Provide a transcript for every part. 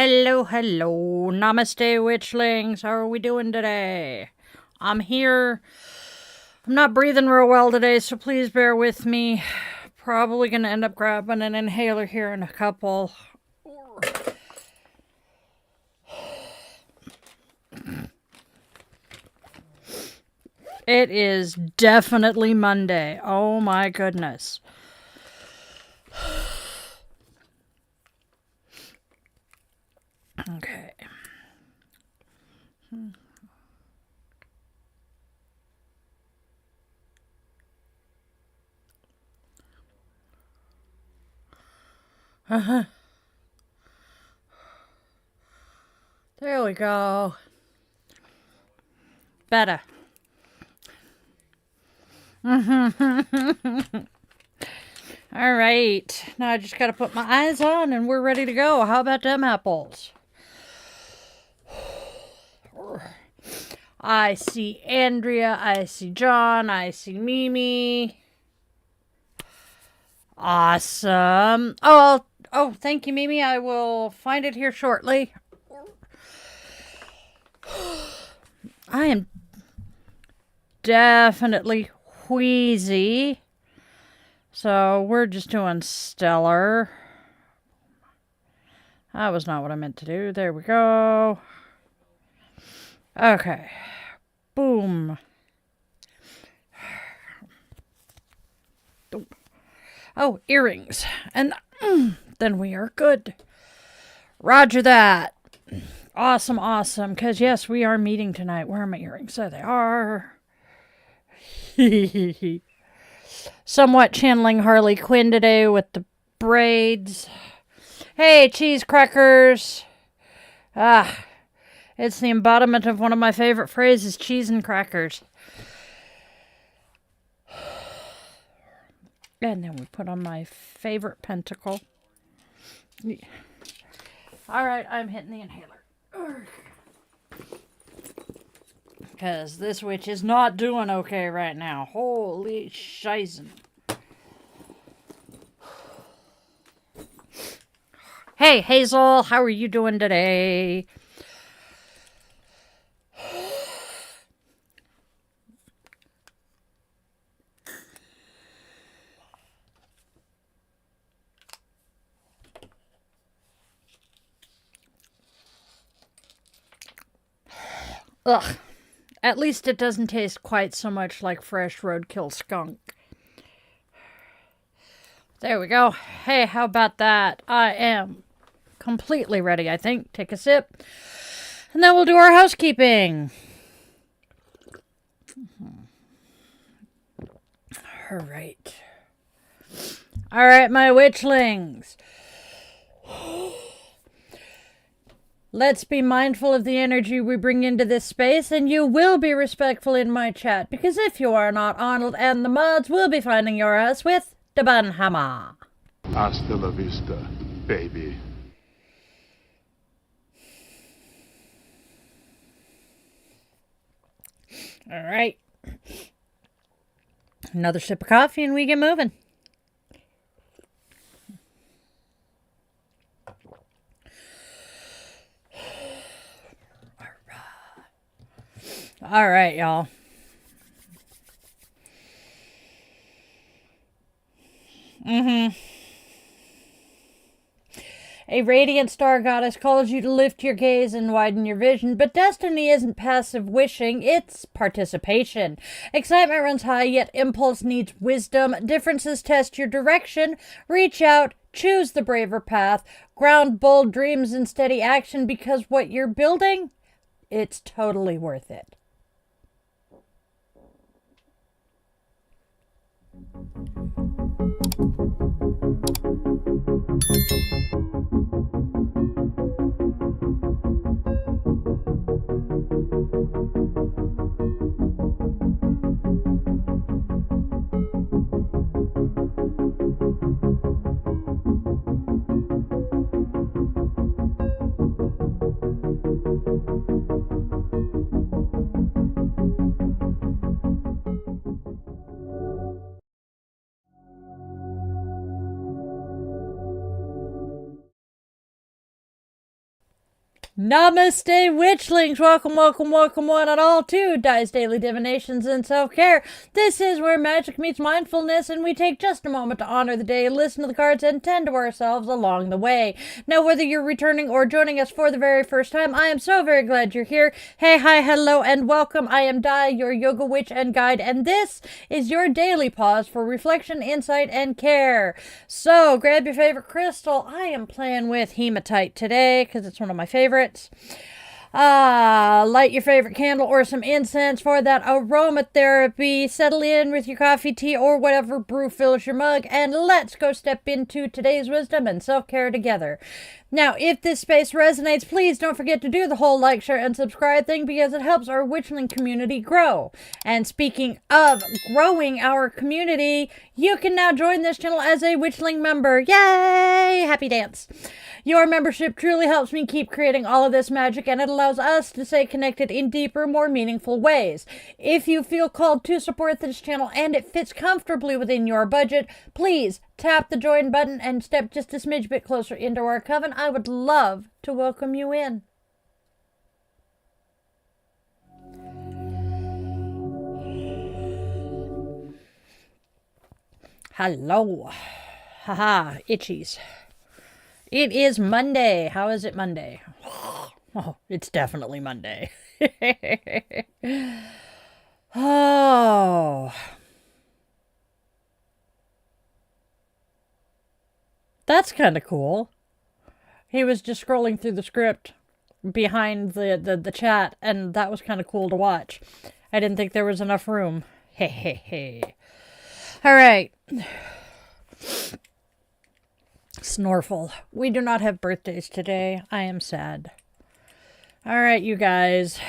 Hello, hello. Namaste, Witchlings. How are we doing today? I'm here. I'm not breathing real well today, so please bear with me. Probably going to end up grabbing an inhaler here in a couple. It is definitely Monday. Oh my goodness. Okay. There we go. Better. All right. Now I just got to put my eyes on and we're ready to go. How about them apples? I see Andrea. I see John. I see Mimi. Awesome. Oh, thank you, Mimi. I will find it here shortly. I am definitely wheezy. So we're just doing stellar. That was not what I meant to do. There we go. Okay. Boom. Oh, earrings. And then we are good. Roger that. Awesome, awesome. Because, yes, we are meeting tonight. Where are my earrings? There they are. Somewhat channeling Harley Quinn today with the braids. Hey, cheese crackers. It's the embodiment of one of my favorite phrases, cheese and crackers. And then we put on my favorite pentacle. All right, I'm hitting the inhaler. Because this witch is not doing okay right now. Holy shizen. Hey, Hazel, how are you doing today? Ugh. At least it doesn't taste quite so much like fresh roadkill skunk. There we go. Hey, how about that? I am completely ready, I think. Take a sip. And then we'll do our housekeeping. All right. All right, my witchlings. Let's be mindful of the energy we bring into this space, and you will be respectful in my chat, because if you are not, Arnold and the mods will be finding your ass with the banhammer. Hasta la vista, baby. All right. Another sip of coffee and we get moving. All right, y'all. A radiant star goddess calls you to lift your gaze and widen your vision, but destiny isn't passive wishing, it's participation. Excitement runs high, yet impulse needs wisdom. Differences test your direction. Reach out, choose the braver path, ground bold dreams in steady action, because what you're building, it's totally worth it. Namaste, Witchlings. Welcome, welcome, welcome one and all to Di's Daily Divinations and Self-Care. This is where magic meets mindfulness, and we take just a moment to honor the day, listen to the cards, and tend to ourselves along the way. Now, whether you're returning or joining us for the very first time, I am so very glad you're here. Hey, hi, hello, and welcome. I am Di, your yoga witch and guide, and this is your daily pause for reflection, insight, and care. So, grab your favorite crystal. I am playing with hematite today because it's one of my favorites. Light your favorite candle or some incense for that aromatherapy. Settle in with your coffee, tea, or whatever brew fills your mug, and let's go step into today's wisdom and self-care together. Now, if this space resonates, please don't forget to do the whole like, share, and subscribe thing because it helps our Witchling community grow. And speaking of growing our community, you can now join this channel as a Witchling member. Yay! Happy dance. Your membership truly helps me keep creating all of this magic, and it allows us to stay connected in deeper, more meaningful ways. If you feel called to support this channel and it fits comfortably within your budget, please tap the join button and step just a smidge bit closer into our coven. I would love to welcome you in. Hello. Haha, itchies. It is Monday. How is it Monday? Oh, it's definitely Monday. Oh. That's kind of cool. He was just scrolling through the script behind the chat, and that was kind of cool to watch. I didn't think there was enough room. Hey, hey, hey. All right. Snorful. We do not have birthdays today. I am sad. All right, you guys.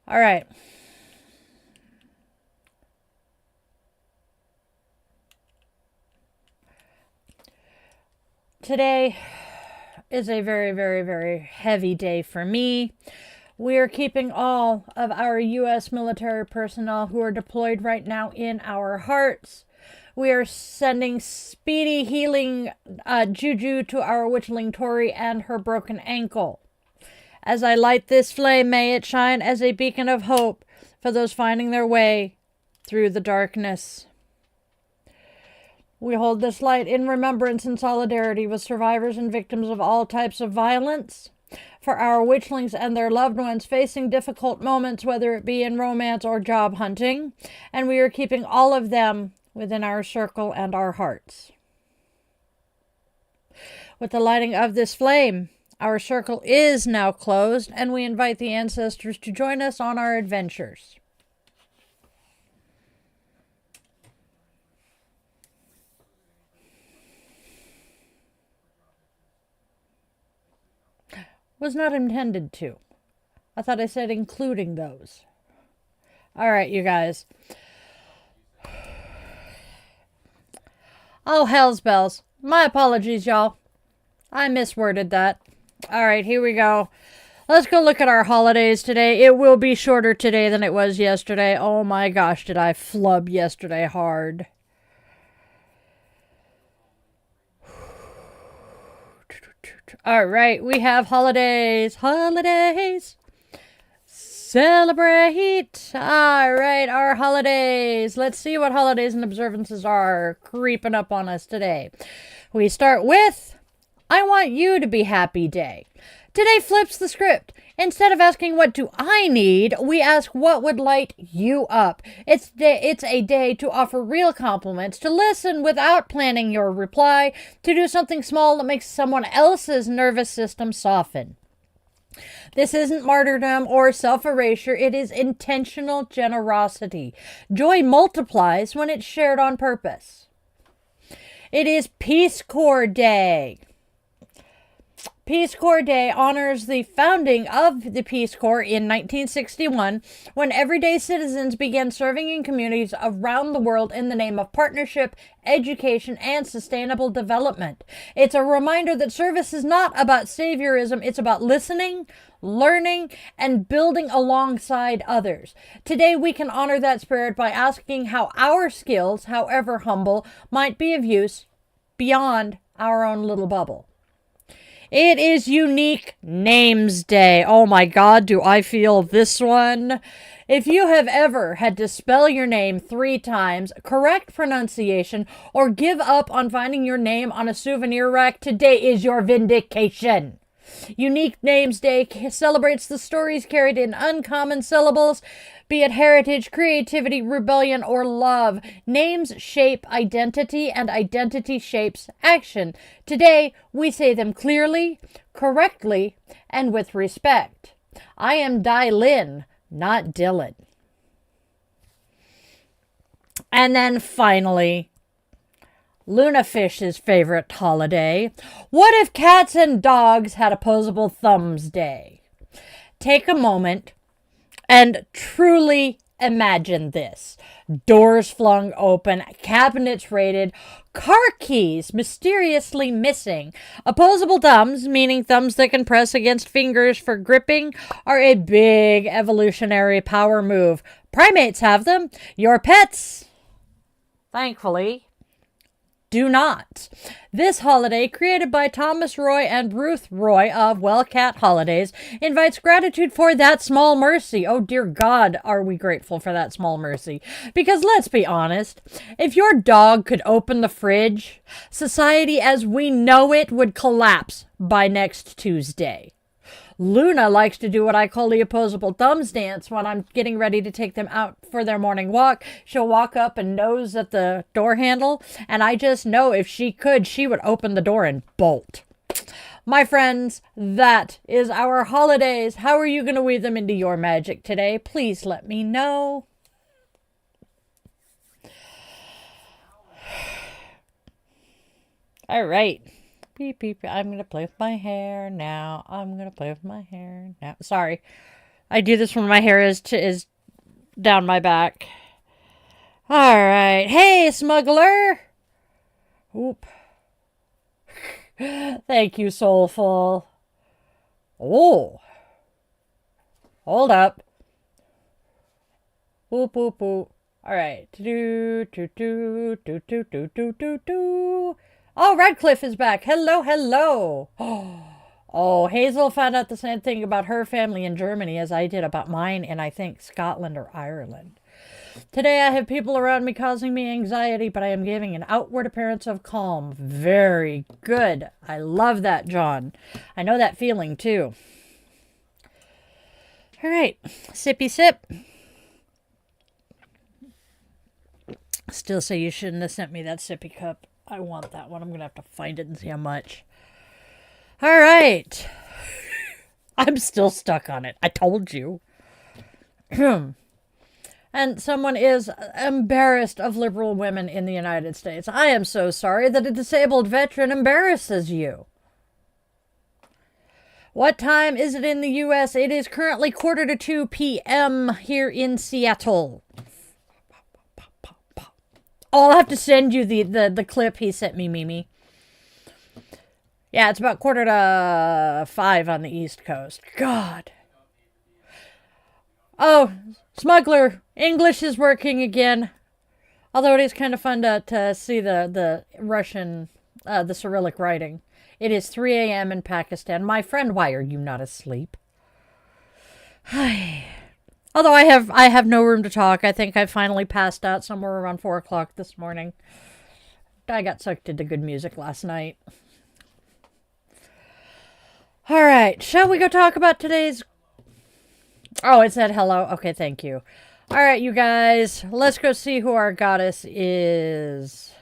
All right. Today is a very, very, very heavy day for me. We are keeping all of our U.S. military personnel who are deployed right now in our hearts. We are sending speedy healing juju to our witchling Tori and her broken ankle. As I light this flame, may it shine as a beacon of hope for those finding their way through the darkness. We hold this light in remembrance and solidarity with survivors and victims of all types of violence, for our witchlings and their loved ones facing difficult moments, whether it be in romance or job hunting, and we are keeping all of them within our circle and our hearts. With the lighting of this flame, our circle is now closed, and we invite the ancestors to join us on our adventures. Was not intended to. I thought I said including those. All right, you guys. Oh, hell's bells. My apologies, y'all. I misworded that. All right, here we go. Let's go look at our holidays today. It will be shorter today than it was yesterday. Oh my gosh, did I flub yesterday hard. All right, we have holidays. Holidays. Celebrate. All right, our holidays. Let's see what holidays and observances are creeping up on us today. We start with I Want You to Be Happy Day. Today flips the script. Instead of asking what do I need, we ask what would light you up. It's a day to offer real compliments, to listen without planning your reply, to do something small that makes someone else's nervous system soften. This isn't martyrdom or self-erasure. It is intentional generosity. Joy multiplies when it's shared on purpose. It is Peace Corps Day. Peace Corps Day honors the founding of the Peace Corps in 1961, when everyday citizens began serving in communities around the world in the name of partnership, education, and sustainable development. It's a reminder that service is not about saviorism, it's about listening, learning, and building alongside others. Today we can honor that spirit by asking how our skills, however humble, might be of use beyond our own little bubble. It is Unique Names Day. Oh my God, do I feel this one? If you have ever had to spell your name 3 times, correct pronunciation, or give up on finding your name on a souvenir rack, today is your vindication. Unique Names Day celebrates the stories carried in uncommon syllables, be it heritage, creativity, rebellion, or love. Names shape identity, and identity shapes action. Today, we say them clearly, correctly, and with respect. I am Dailin, not Dylan. And then finally, Lunafish's favorite holiday. What if cats and dogs had opposable thumbs day? Take a moment and truly imagine this. Doors flung open, cabinets raided, car keys mysteriously missing. Opposable thumbs, meaning thumbs that can press against fingers for gripping, are a big evolutionary power move. Primates have them. Your pets, thankfully, do not. This holiday, created by Thomas Roy and Ruth Roy of Well Cat Holidays, invites gratitude for that small mercy. Oh dear God, are we grateful for that small mercy? Because let's be honest, if your dog could open the fridge, society as we know it would collapse by next Tuesday. Luna likes to do what I call the opposable thumbs dance when I'm getting ready to take them out for their morning walk. She'll walk up and nose at the door handle, and I just know if she could, she would open the door and bolt. My friends, that is our holidays. How are you going to weave them into your magic today? Please let me know. All right. Beep, beep. I'm going to play with my hair now. Sorry. I do this when my hair is down my back. All right. Hey, smuggler. Oop. Thank you, Soulful. Oh. Hold up. Boop, boop, boop. All right. Do. Oh, Radcliffe is back. Hello, hello. Oh, Hazel found out the same thing about her family in Germany as I did about mine in, I think, Scotland or Ireland. Today I have people around me causing me anxiety, but I am giving an outward appearance of calm. Very good. I love that, John. I know that feeling, too. All right. Sippy sip. Still say you shouldn't have sent me that sippy cup. I want that one. I'm going to have to find it and see how much. All right. I'm still stuck on it. I told you. And someone is embarrassed of liberal women in the United States. I am so sorry that a disabled veteran embarrasses you. What time is it in the U.S.? It is currently 1:45 p.m. here in Seattle. Oh, I'll have to send you the clip he sent me, Mimi. Yeah, it's about 4:45 on the East Coast. God. Oh, smuggler, English is working again. Although it is kind of fun to see the Russian, the Cyrillic writing. It is 3 a.m. in Pakistan. My friend, why are you not asleep? Although I have no room to talk. I think I finally passed out somewhere around 4 o'clock this morning. I got sucked into good music last night. All right, shall we go talk about today's... Oh, it said hello. Okay, thank you. All right, you guys, let's go see who our goddess is.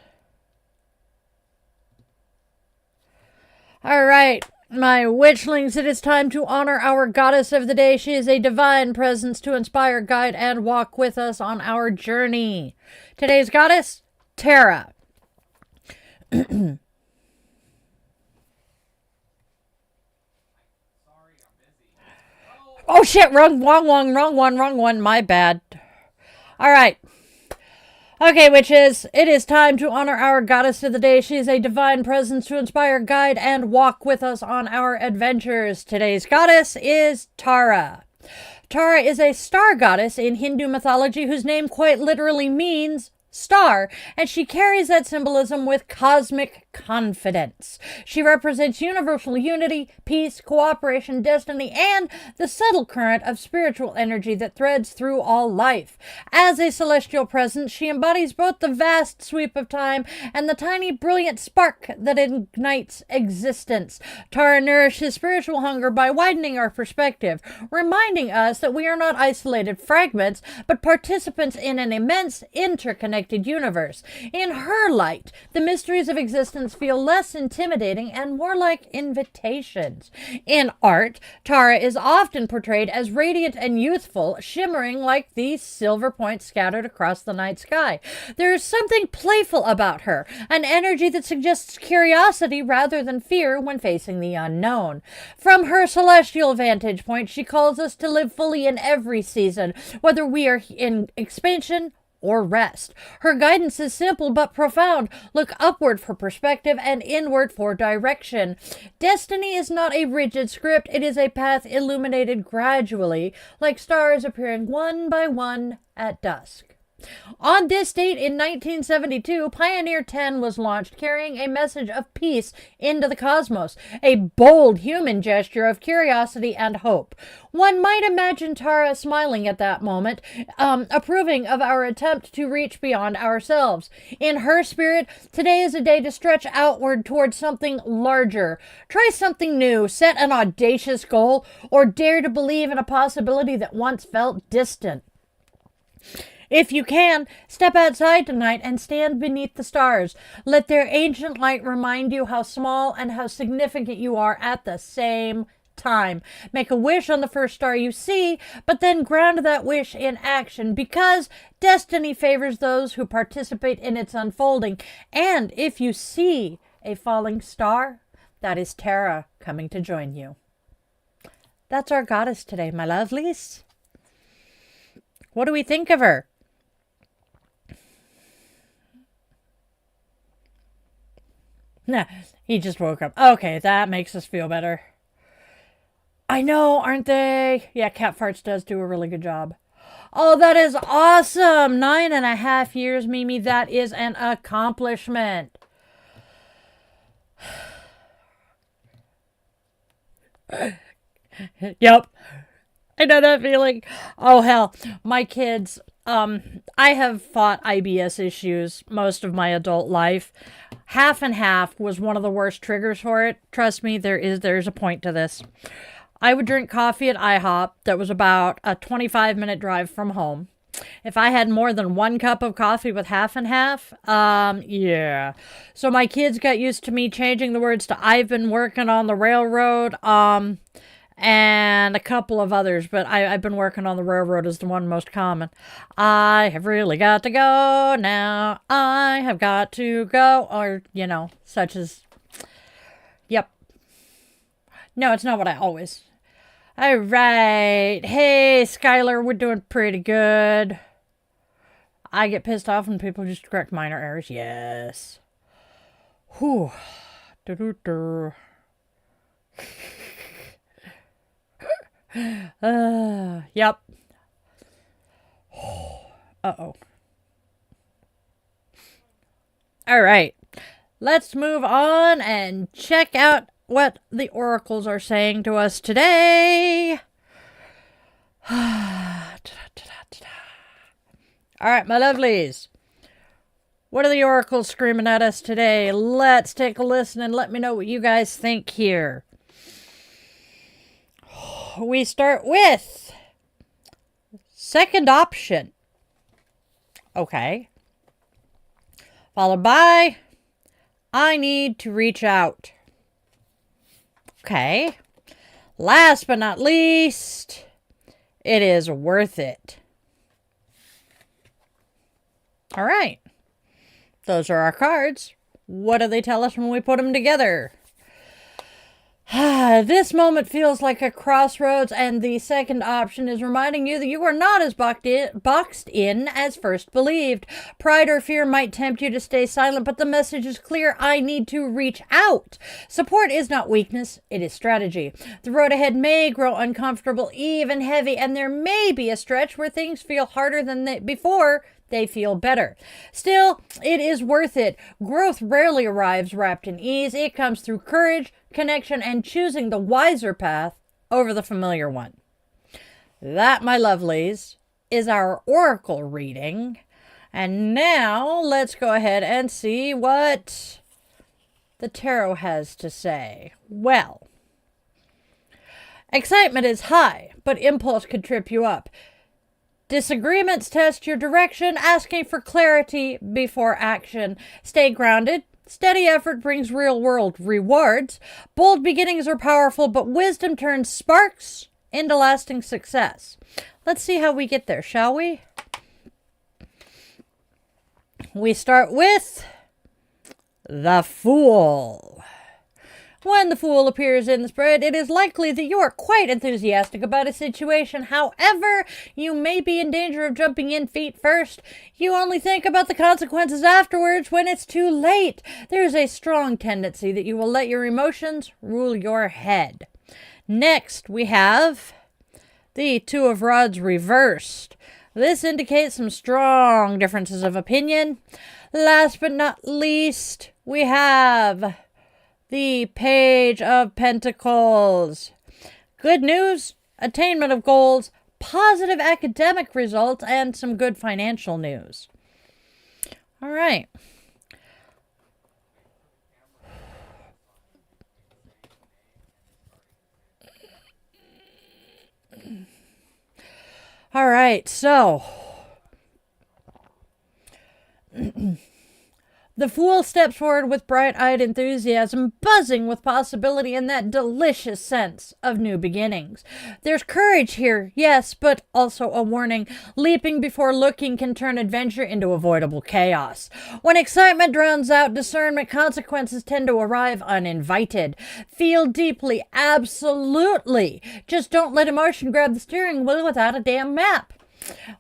All right. My witchlings, it is time to honor our goddess of the day. She is a divine presence to inspire, guide, and walk with us on our journey. Today's goddess, Tara. Oh shit, wrong one, my bad. All right. Okay, witches, it is time to honor our goddess of the day. She is a divine presence to inspire, guide, and walk with us on our adventures. Today's goddess is Tara. Tara is a star goddess in Hindu mythology whose name quite literally means star, and she carries that symbolism with cosmic confidence. She represents universal unity, peace, cooperation, destiny, and the subtle current of spiritual energy that threads through all life. As a celestial presence, she embodies both the vast sweep of time and the tiny, brilliant spark that ignites existence. Tara nourishes spiritual hunger by widening our perspective, reminding us that we are not isolated fragments, but participants in an immense, interconnected universe. In her light, the mysteries of existence feel less intimidating and more like invitations. In art, Tara is often portrayed as radiant and youthful, shimmering like these silver points scattered across the night sky. There is something playful about her, an energy that suggests curiosity rather than fear when facing the unknown. From her celestial vantage point, she calls us to live fully in every season, whether we are in expansion or rest. Her guidance is simple but profound. Look upward for perspective and inward for direction. Destiny is not a rigid script. It is a path illuminated gradually, like stars appearing one by one at dusk. On this date in 1972, Pioneer 10 was launched, carrying a message of peace into the cosmos, a bold human gesture of curiosity and hope. One might imagine Tara smiling at that moment, approving of our attempt to reach beyond ourselves. In her spirit, today is a day to stretch outward towards something larger. Try something new, set an audacious goal, or dare to believe in a possibility that once felt distant. If you can, step outside tonight and stand beneath the stars. Let their ancient light remind you how small and how significant you are at the same time. Make a wish on the first star you see, but then ground that wish in action, because destiny favors those who participate in its unfolding. And if you see a falling star, that is Tara coming to join you. That's our goddess today, my lovelies. What do we think of her? Nah, he just woke up. Okay, that makes us feel better. I know, aren't they? Yeah, Cat Farts does do a really good job. Oh, that is awesome. 9.5 years, Mimi. That is an accomplishment. Yep. I know that feeling. Oh, hell. My kids, I have fought IBS issues most of my adult life. Half and half was one of the worst triggers for it. Trust me, there's a point to this. I would drink coffee at IHOP that was about a 25-minute drive from home. If I had more than one cup of coffee with half and half, yeah. So my kids got used to me changing the words to "I've been working on the railroad," and a couple of others, but I've been working on the railroad is the one most common. I have really got to go now. I have got to go. Or, such as, yep. No, it's not what I always. All right. Hey, Skylar, we're doing pretty good. I get pissed off when people just correct minor errors. Yes. Whew. Do-do-do. Yep. Uh-oh. All right. Let's move on and check out what the oracles are saying to us today. All right, my lovelies. What are the oracles screaming at us today? Let's take a listen and let me know what you guys think here. We start with second option. Okay. Followed by, I need to reach out. Okay. Last but not least, it is worth it. All right. Those are our cards. What do they tell us when we put them together? This moment feels like a crossroads, and the second option is reminding you that you are not as boxed in as first believed. Pride or fear might tempt you to stay silent, but the message is clear. I need to reach out. Support is not weakness, it is strategy. The road ahead may grow uncomfortable, even heavy, and there may be a stretch where things feel harder than before they feel better. Still, it is worth it. Growth rarely arrives wrapped in ease. It comes through courage, connection, and choosing the wiser path over the familiar one. That, my lovelies, is our oracle reading. And now let's go ahead and see what the tarot has to say. Well, excitement is high, but impulse could trip you up. Disagreements test your direction, asking for clarity before action. Stay grounded. Steady effort brings real-world rewards. Bold beginnings are powerful, but wisdom turns sparks into lasting success. Let's see how we get there, shall we? We start with the Fool. When the Fool appears in the spread, it is likely that you are quite enthusiastic about a situation. However, you may be in danger of jumping in feet first. You only think about the consequences afterwards when it's too late. There is a strong tendency that you will let your emotions rule your head. Next, we have the Two of Rods reversed. This indicates some strong differences of opinion. Last but not least, we have the Page of Pentacles. Good news, attainment of goals, positive academic results, and some good financial news. All right. All right, so the Fool steps forward with bright-eyed enthusiasm, buzzing with possibility and that delicious sense of new beginnings. There's courage here, yes, but also a warning. Leaping before looking can turn adventure into avoidable chaos. When excitement drowns out discernment, consequences tend to arrive uninvited. Feel deeply, absolutely. Just don't let emotion grab the steering wheel without a damn map.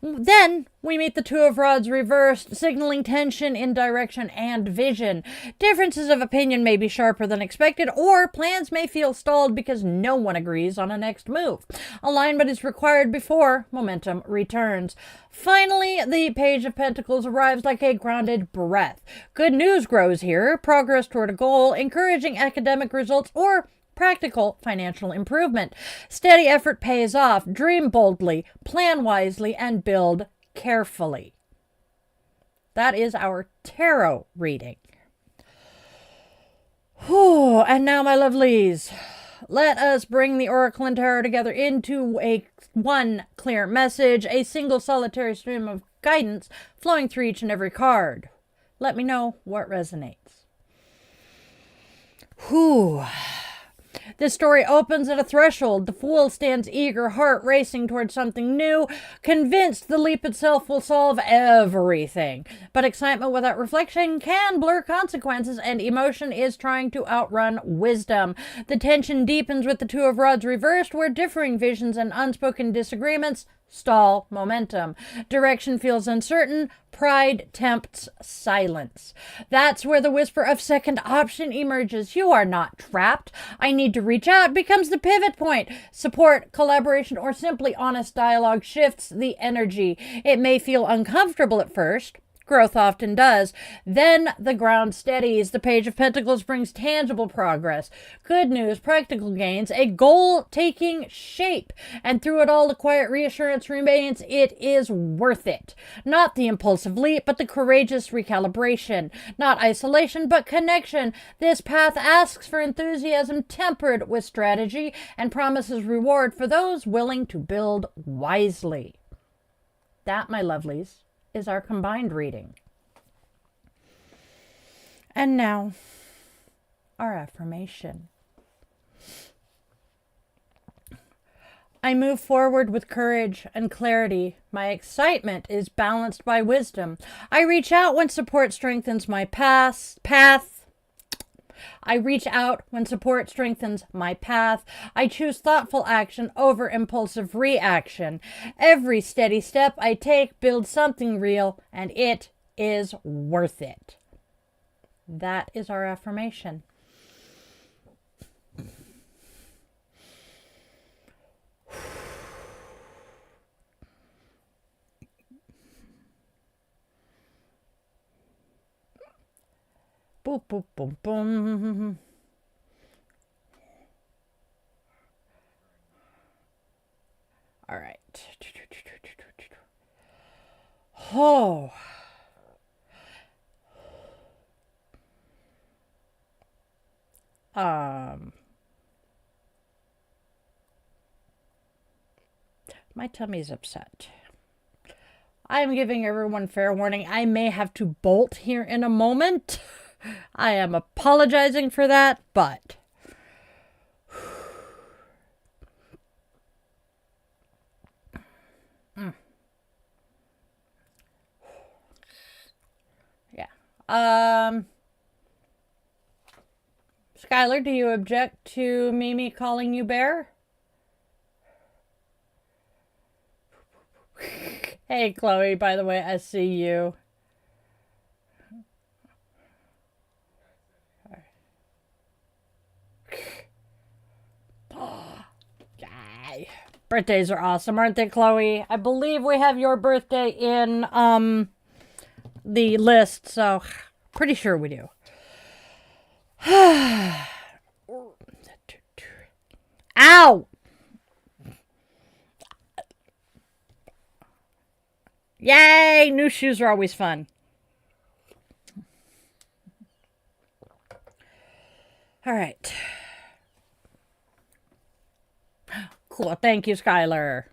Then we meet the Two of Rods reversed, signaling tension in direction and vision. Differences of opinion may be sharper than expected, or plans may feel stalled because no one agrees on a next move. Alignment is required before momentum returns. Finally, the Page of Pentacles arrives like a grounded breath. Good news grows here, progress toward a goal, encouraging academic results, or practical financial improvement. Steady effort pays off. Dream boldly, plan wisely, and build carefully. That is our tarot reading. Whew, and now, my lovelies, let us bring the Oracle and Tarot together into one clear message, a single solitary stream of guidance flowing through each and every card. Let me know what resonates. Whew. This story opens at a threshold. The Fool stands eager, heart racing towards something new, convinced the leap itself will solve everything. But excitement without reflection can blur consequences, and emotion is trying to outrun wisdom. The tension deepens with the Two of Rods reversed, where differing visions and unspoken disagreements stall momentum. Direction feels uncertain. Pride tempts silence. That's where the whisper of second option emerges. You are not trapped. I need to reach out becomes the pivot point. Support, collaboration, or simply honest dialogue shifts the energy. It may feel uncomfortable at first. Growth often does. Then the ground steadies. The Page of Pentacles brings tangible progress. Good news, practical gains, a goal taking shape. And through it all, the quiet reassurance remains it is worth it. Not the impulsive leap, but the courageous recalibration. Not isolation, but connection. This path asks for enthusiasm tempered with strategy and promises reward for those willing to build wisely. That, my lovelies, is our combined reading. And now, our affirmation. I move forward with courage and clarity. My excitement is balanced by wisdom. I reach out when support strengthens my path. I reach out when support strengthens my path. I choose thoughtful action over impulsive reaction. Every steady step I take builds something real, and it is worth it. That is our affirmation. Boop, boop, boom, boom. All right. Oh. My tummy's upset. I am giving everyone fair warning. I may have to bolt here in a moment. I am apologizing for that, but yeah. Skylar, do you object to Mimi calling you Bear? Hey, Chloe, by the way, I see you. Birthdays are awesome, aren't they, Chloe? I believe we have your birthday in the list, so pretty sure we do. Ow! Yay! New shoes are always fun. All right. Cool. Thank you, Skylar.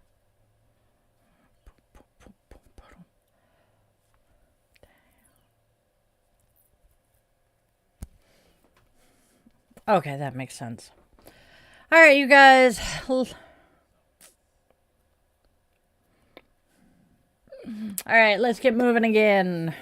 Okay, that makes sense. All right, you guys. All right, let's get moving again.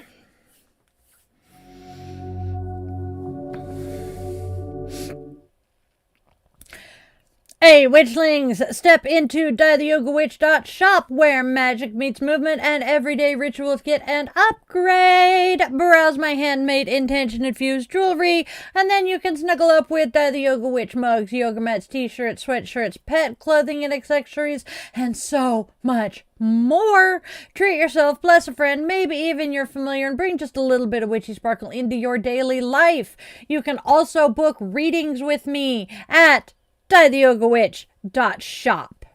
Hey, Witchlings! Step into DieTheYogaWitch.shop where magic meets movement and everyday rituals get an upgrade. Browse my handmade intention-infused jewelry, and then you can snuggle up with Die the Yoga Witch mugs, yoga mats, t-shirts, sweatshirts, pet clothing and accessories, and so much more. Treat yourself, bless a friend, maybe even your familiar, and bring just a little bit of witchy sparkle into your daily life. You can also book readings with me at DieTheYogaWitch.shop.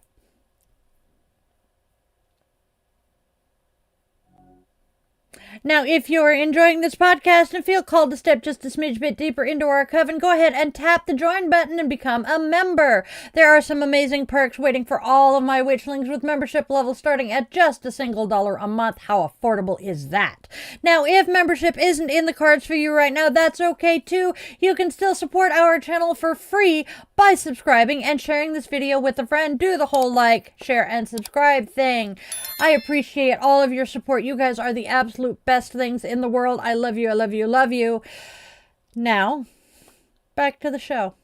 Now, if you're enjoying this podcast and feel called to step just a smidge bit deeper into our coven, go ahead and tap the join button and become a member. There are some amazing perks waiting for all of my witchlings with membership levels starting at just a single $1 a month. How affordable is that? Now, if membership isn't in the cards for you right now, that's okay too. You can still support our channel for free by subscribing and sharing this video with a friend. Do the whole like, share, and subscribe thing. I appreciate all of your support. You guys are the absolute best things in the world. I love you, I love you, love you. Now, back to the show.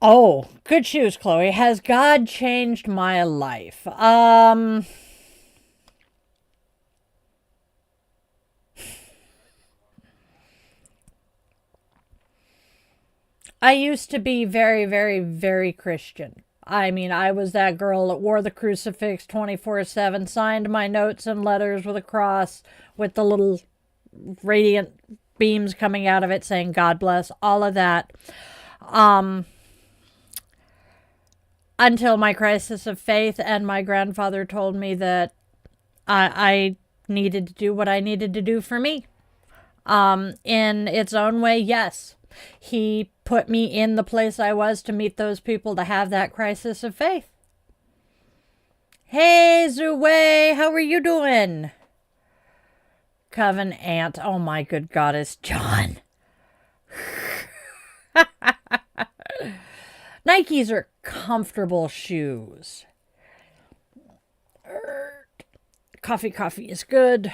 Oh, good shoes, Chloe. Has God changed my life? I used to be very, very, very Christian. I mean, I was that girl that wore the crucifix 24/7, signed my notes and letters with a cross with the little radiant beams coming out of it saying God bless, all of that. Until my crisis of faith and my grandfather told me that I needed to do what I needed to do for me. In its own way, yes. He put me in the place I was to meet those people to have that crisis of faith. Hey, Zue, how are you doing? Coven Aunt, oh my good goddess, John. Nikes are comfortable shoes. Coffee is good.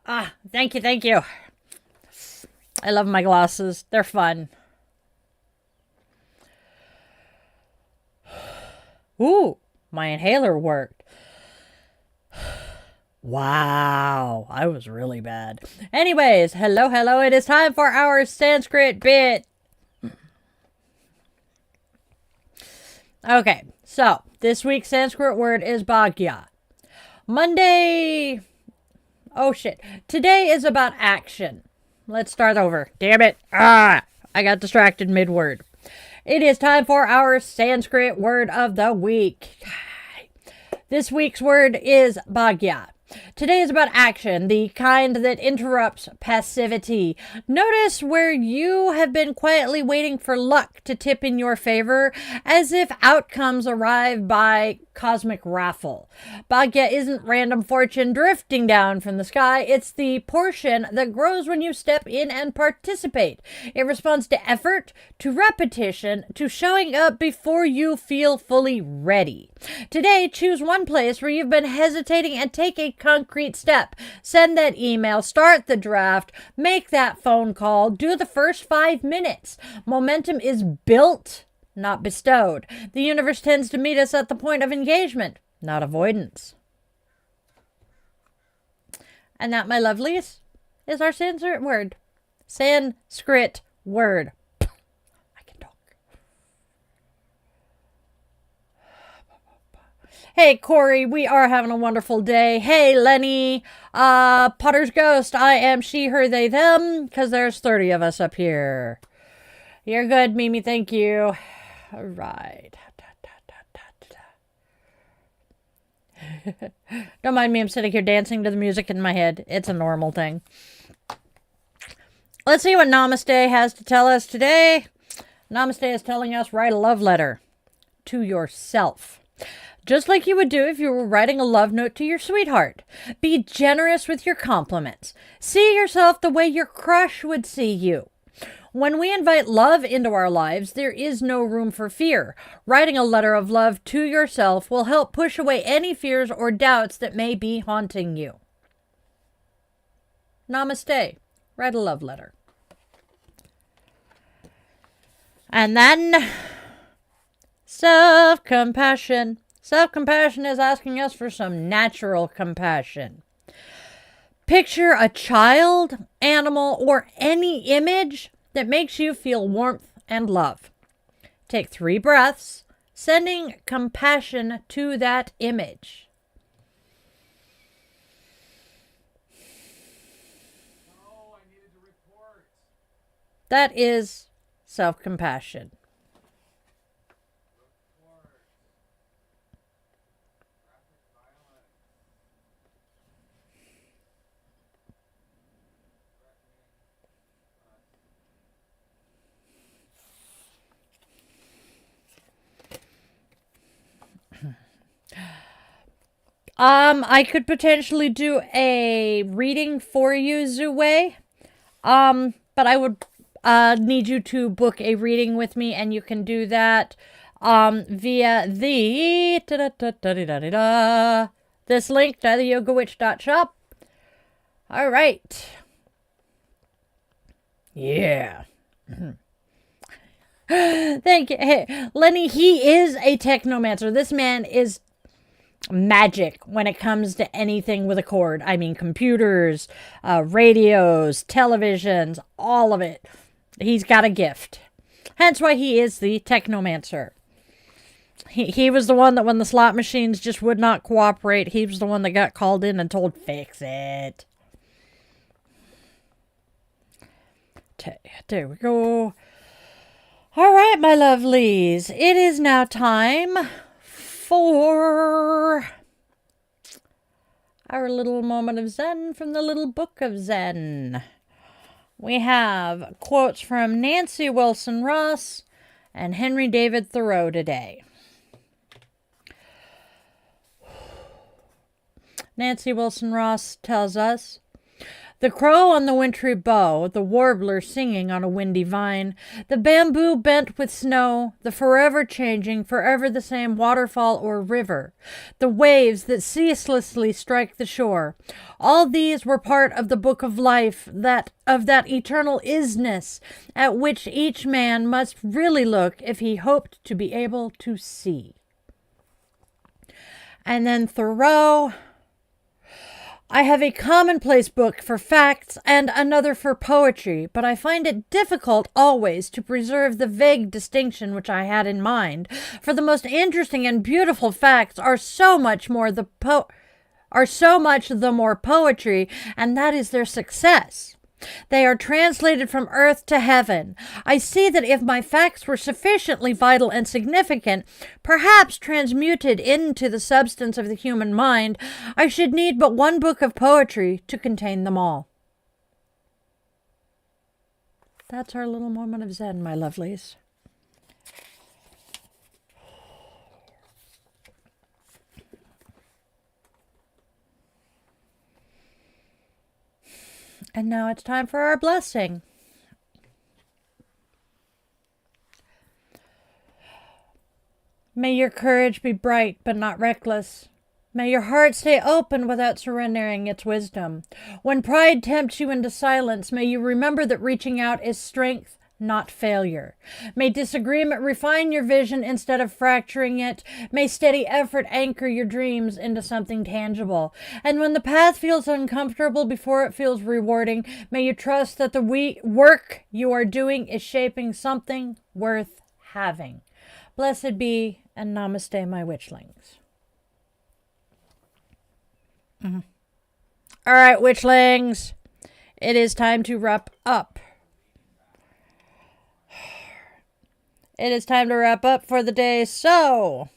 Ah, thank you. I love my glasses. They're fun. Ooh, my inhaler worked. Wow, I was really bad. Anyways, hello, hello. It is time for our Sanskrit bit. Okay, so this week's Sanskrit word is bhagya. Monday. Oh shit. Today is about action. Let's start over. Damn it. I got distracted mid-word. It is time for our Sanskrit word of the week. This week's word is bhagya. Today is about action, the kind that interrupts passivity. Notice where you have been quietly waiting for luck to tip in your favor, as if outcomes arrive by cosmic raffle. Bhagya isn't random fortune drifting down from the sky. It's the portion that grows when you step in and participate. It responds to effort, to repetition, to showing up before you feel fully ready. Today, choose one place where you've been hesitating and take a concrete step. Send that email, start the draft, make that phone call, do the first 5 minutes. Momentum is built, not bestowed. The universe tends to meet us at the point of engagement, not avoidance. And that, my lovelies, is our Sanskrit word. Sanskrit word. I can talk. Hey, Corey, we are having a wonderful day. Hey, Lenny, Potter's Ghost, I am she, her, they, them, because there's 30 of us up here. You're good, Mimi, thank you. All right. Don't mind me, I'm sitting here dancing to the music in my head. It's a normal thing. Let's see what Namaste has to tell us today. Namaste is telling us write a love letter to yourself. Just like you would do if you were writing a love note to your sweetheart. Be generous with your compliments. See yourself the way your crush would see you. When we invite love into our lives, there is no room for fear. Writing a letter of love to yourself will help push away any fears or doubts that may be haunting you. Namaste. Write a love letter. And then, self-compassion. Self-compassion is asking us for some natural compassion. Picture a child, animal, or any image that makes you feel warmth and love. Take 3 breaths, sending compassion to that image. No, I needed to report. That is self-compassion. I could potentially do a reading for you, Zue. But I would need you to book a reading with me, and you can do that via the this link, theyogawitch.shop. All right. Yeah. Thank you. Hey, Lenny, he is a technomancer. This man is magic when it comes to anything with a cord. I mean, computers, radios, televisions, all of it. He's got a gift. Hence why he is the technomancer. He was the one that when the slot machines just would not cooperate, he was the one that got called in and told, fix it. There we go. All right, my lovelies. It is now time for our little moment of Zen from the Little Book of Zen. We have quotes from Nancy Wilson Ross and Henry David Thoreau today. Nancy Wilson Ross tells us, the crow on the wintry bough, the warbler singing on a windy vine, the bamboo bent with snow, the forever changing, forever the same waterfall or river, the waves that ceaselessly strike the shore, all these were part of the book of life, that eternal isness at which each man must really look if he hoped to be able to see. And then Thoreau, I have a commonplace book for facts and another for poetry, but I find it difficult always to preserve the vague distinction which I had in mind, for the most interesting and beautiful facts are so much the more poetry, and that is their success. They are translated from earth to heaven. I see that if my facts were sufficiently vital and significant, perhaps transmuted into the substance of the human mind, I should need but one book of poetry to contain them all. That's our little moment of Zen, my lovelies. And now it's time for our blessing. May your courage be bright but not reckless. May your heart stay open without surrendering its wisdom. When pride tempts you into silence, may you remember that reaching out is strength, not failure. May disagreement refine your vision instead of fracturing it. May steady effort anchor your dreams into something tangible. And when the path feels uncomfortable before it feels rewarding, may you trust that the work you are doing is shaping something worth having. Blessed be, and namaste, my witchlings. All right, witchlings, it is time to wrap up. It is time to wrap up for the day. So,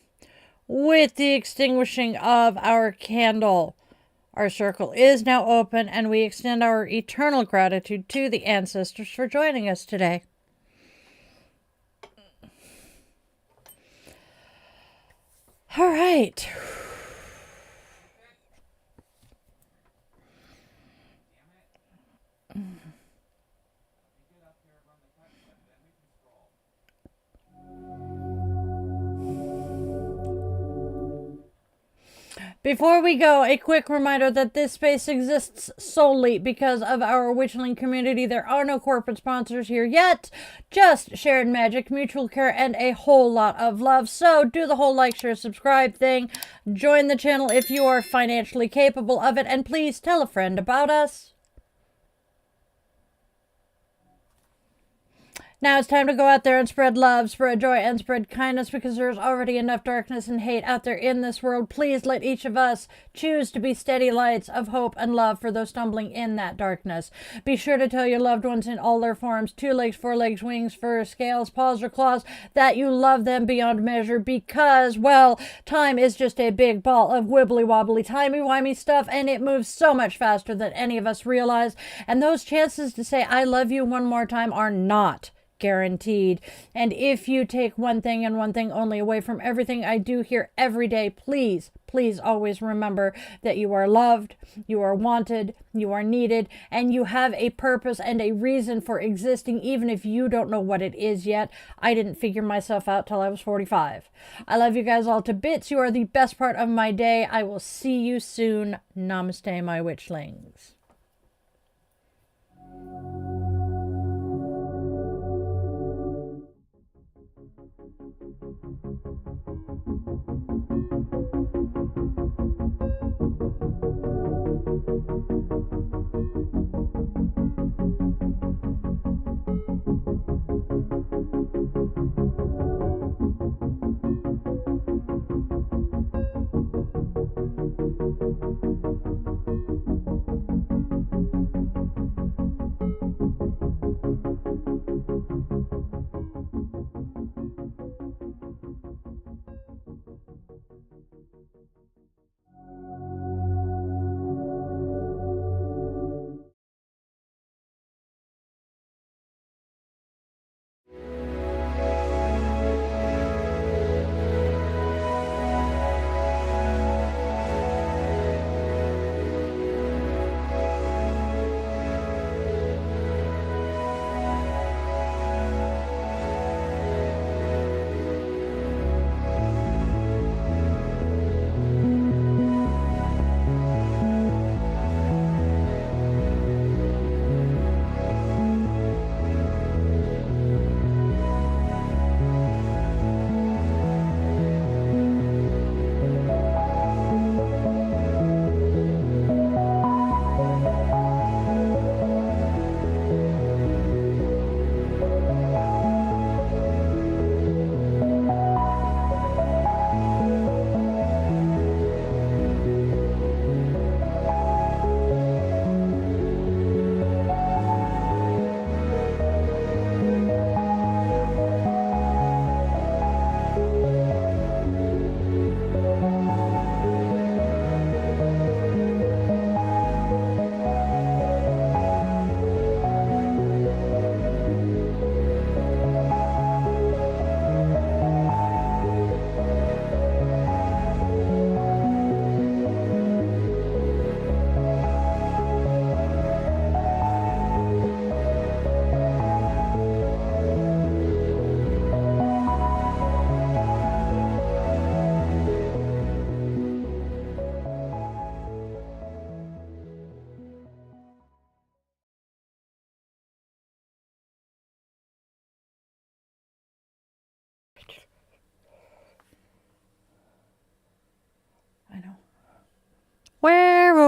with the extinguishing of our candle, our circle is now open, and we extend our eternal gratitude to the ancestors for joining us today. All right. Before we go, a quick reminder that this space exists solely because of our Witchling community. There are no corporate sponsors here yet, just shared magic, mutual care, and a whole lot of love. So do the whole like, share, subscribe thing. Join the channel if you are financially capable of it, and please tell a friend about us. Now it's time to go out there and spread love, spread joy, and spread kindness, because there's already enough darkness and hate out there in this world. Please let each of us choose to be steady lights of hope and love for those stumbling in that darkness. Be sure to tell your loved ones in all their forms, 2 legs, 4 legs, wings, fur, scales, paws, or claws, that you love them beyond measure, because, well, time is just a big ball of wibbly-wobbly, timey-wimey stuff, and it moves so much faster than any of us realize. And those chances to say I love you one more time are not guaranteed. And if you take one thing and one thing only away from everything I do here every day, please always remember that you are loved, you are wanted, you are needed, and you have a purpose and a reason for existing, even if you don't know what it is yet. I didn't figure myself out till I was 45. I love you guys all to bits. You are the best part of my day. I will see you soon. Namaste, my witchlings.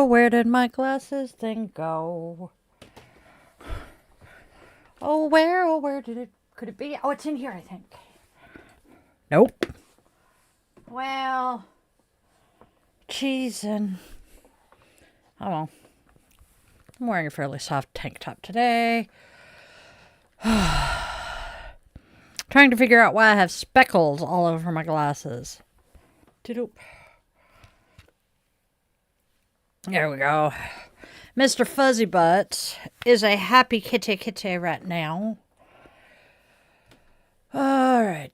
where did my glasses thing go? Oh, where did it, could it be? Oh, it's in here, I think. Nope. Well, cheese and, oh well. I'm wearing a fairly soft tank top today. Trying to figure out why I have speckles all over my glasses. Doop. There we go. Mr. Fuzzy Butt is a happy kitty right now. All right.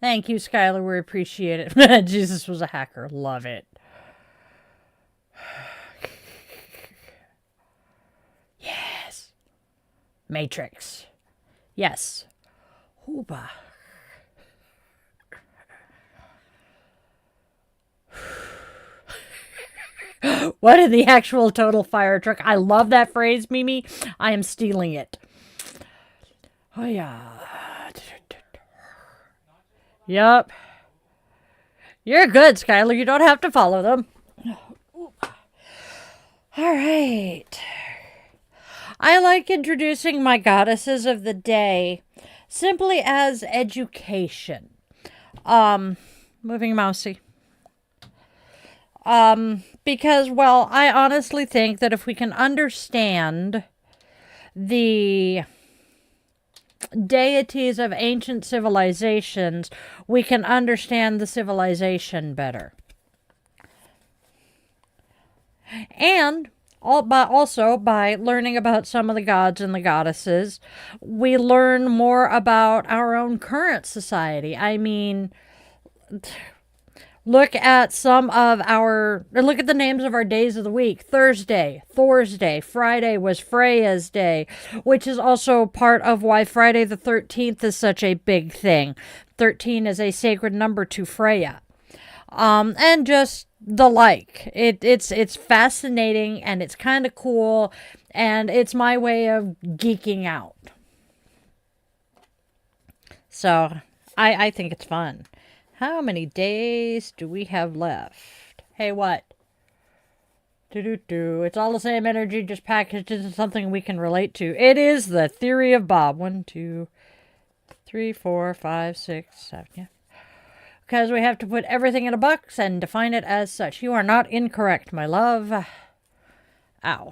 Thank you, Skylar. We appreciate it. Jesus was a hacker. Love it. Yes. Matrix. Yes. Hooba. What in the actual total fire truck? I love that phrase, Mimi. I am stealing it. Oh, yeah. Yup. You're good, Skylar. You don't have to follow them. All right. I like introducing my goddesses of the day simply as education. Moving mousey. Because, well, I honestly think that if we can understand the deities of ancient civilizations, we can understand the civilization better. And also by learning about some of the gods and the goddesses, we learn more about our own current society. I mean, look at look at the names of our days of the week. Thursday, Thorsday, Friday was Freya's day, which is also part of why Friday the 13th is such a big thing. 13 is a sacred number to Freya. And just the like. It's fascinating and it's kind of cool and it's my way of geeking out. So, I think it's fun. How many days do we have left? Hey, what? It's all the same energy, just packaged into something we can relate to. It is the theory of Bob. 1, 2, 3, 4, 5, 6, 7. Yeah. Because we have to put everything in a box and define it as such. You are not incorrect, my love. Ow.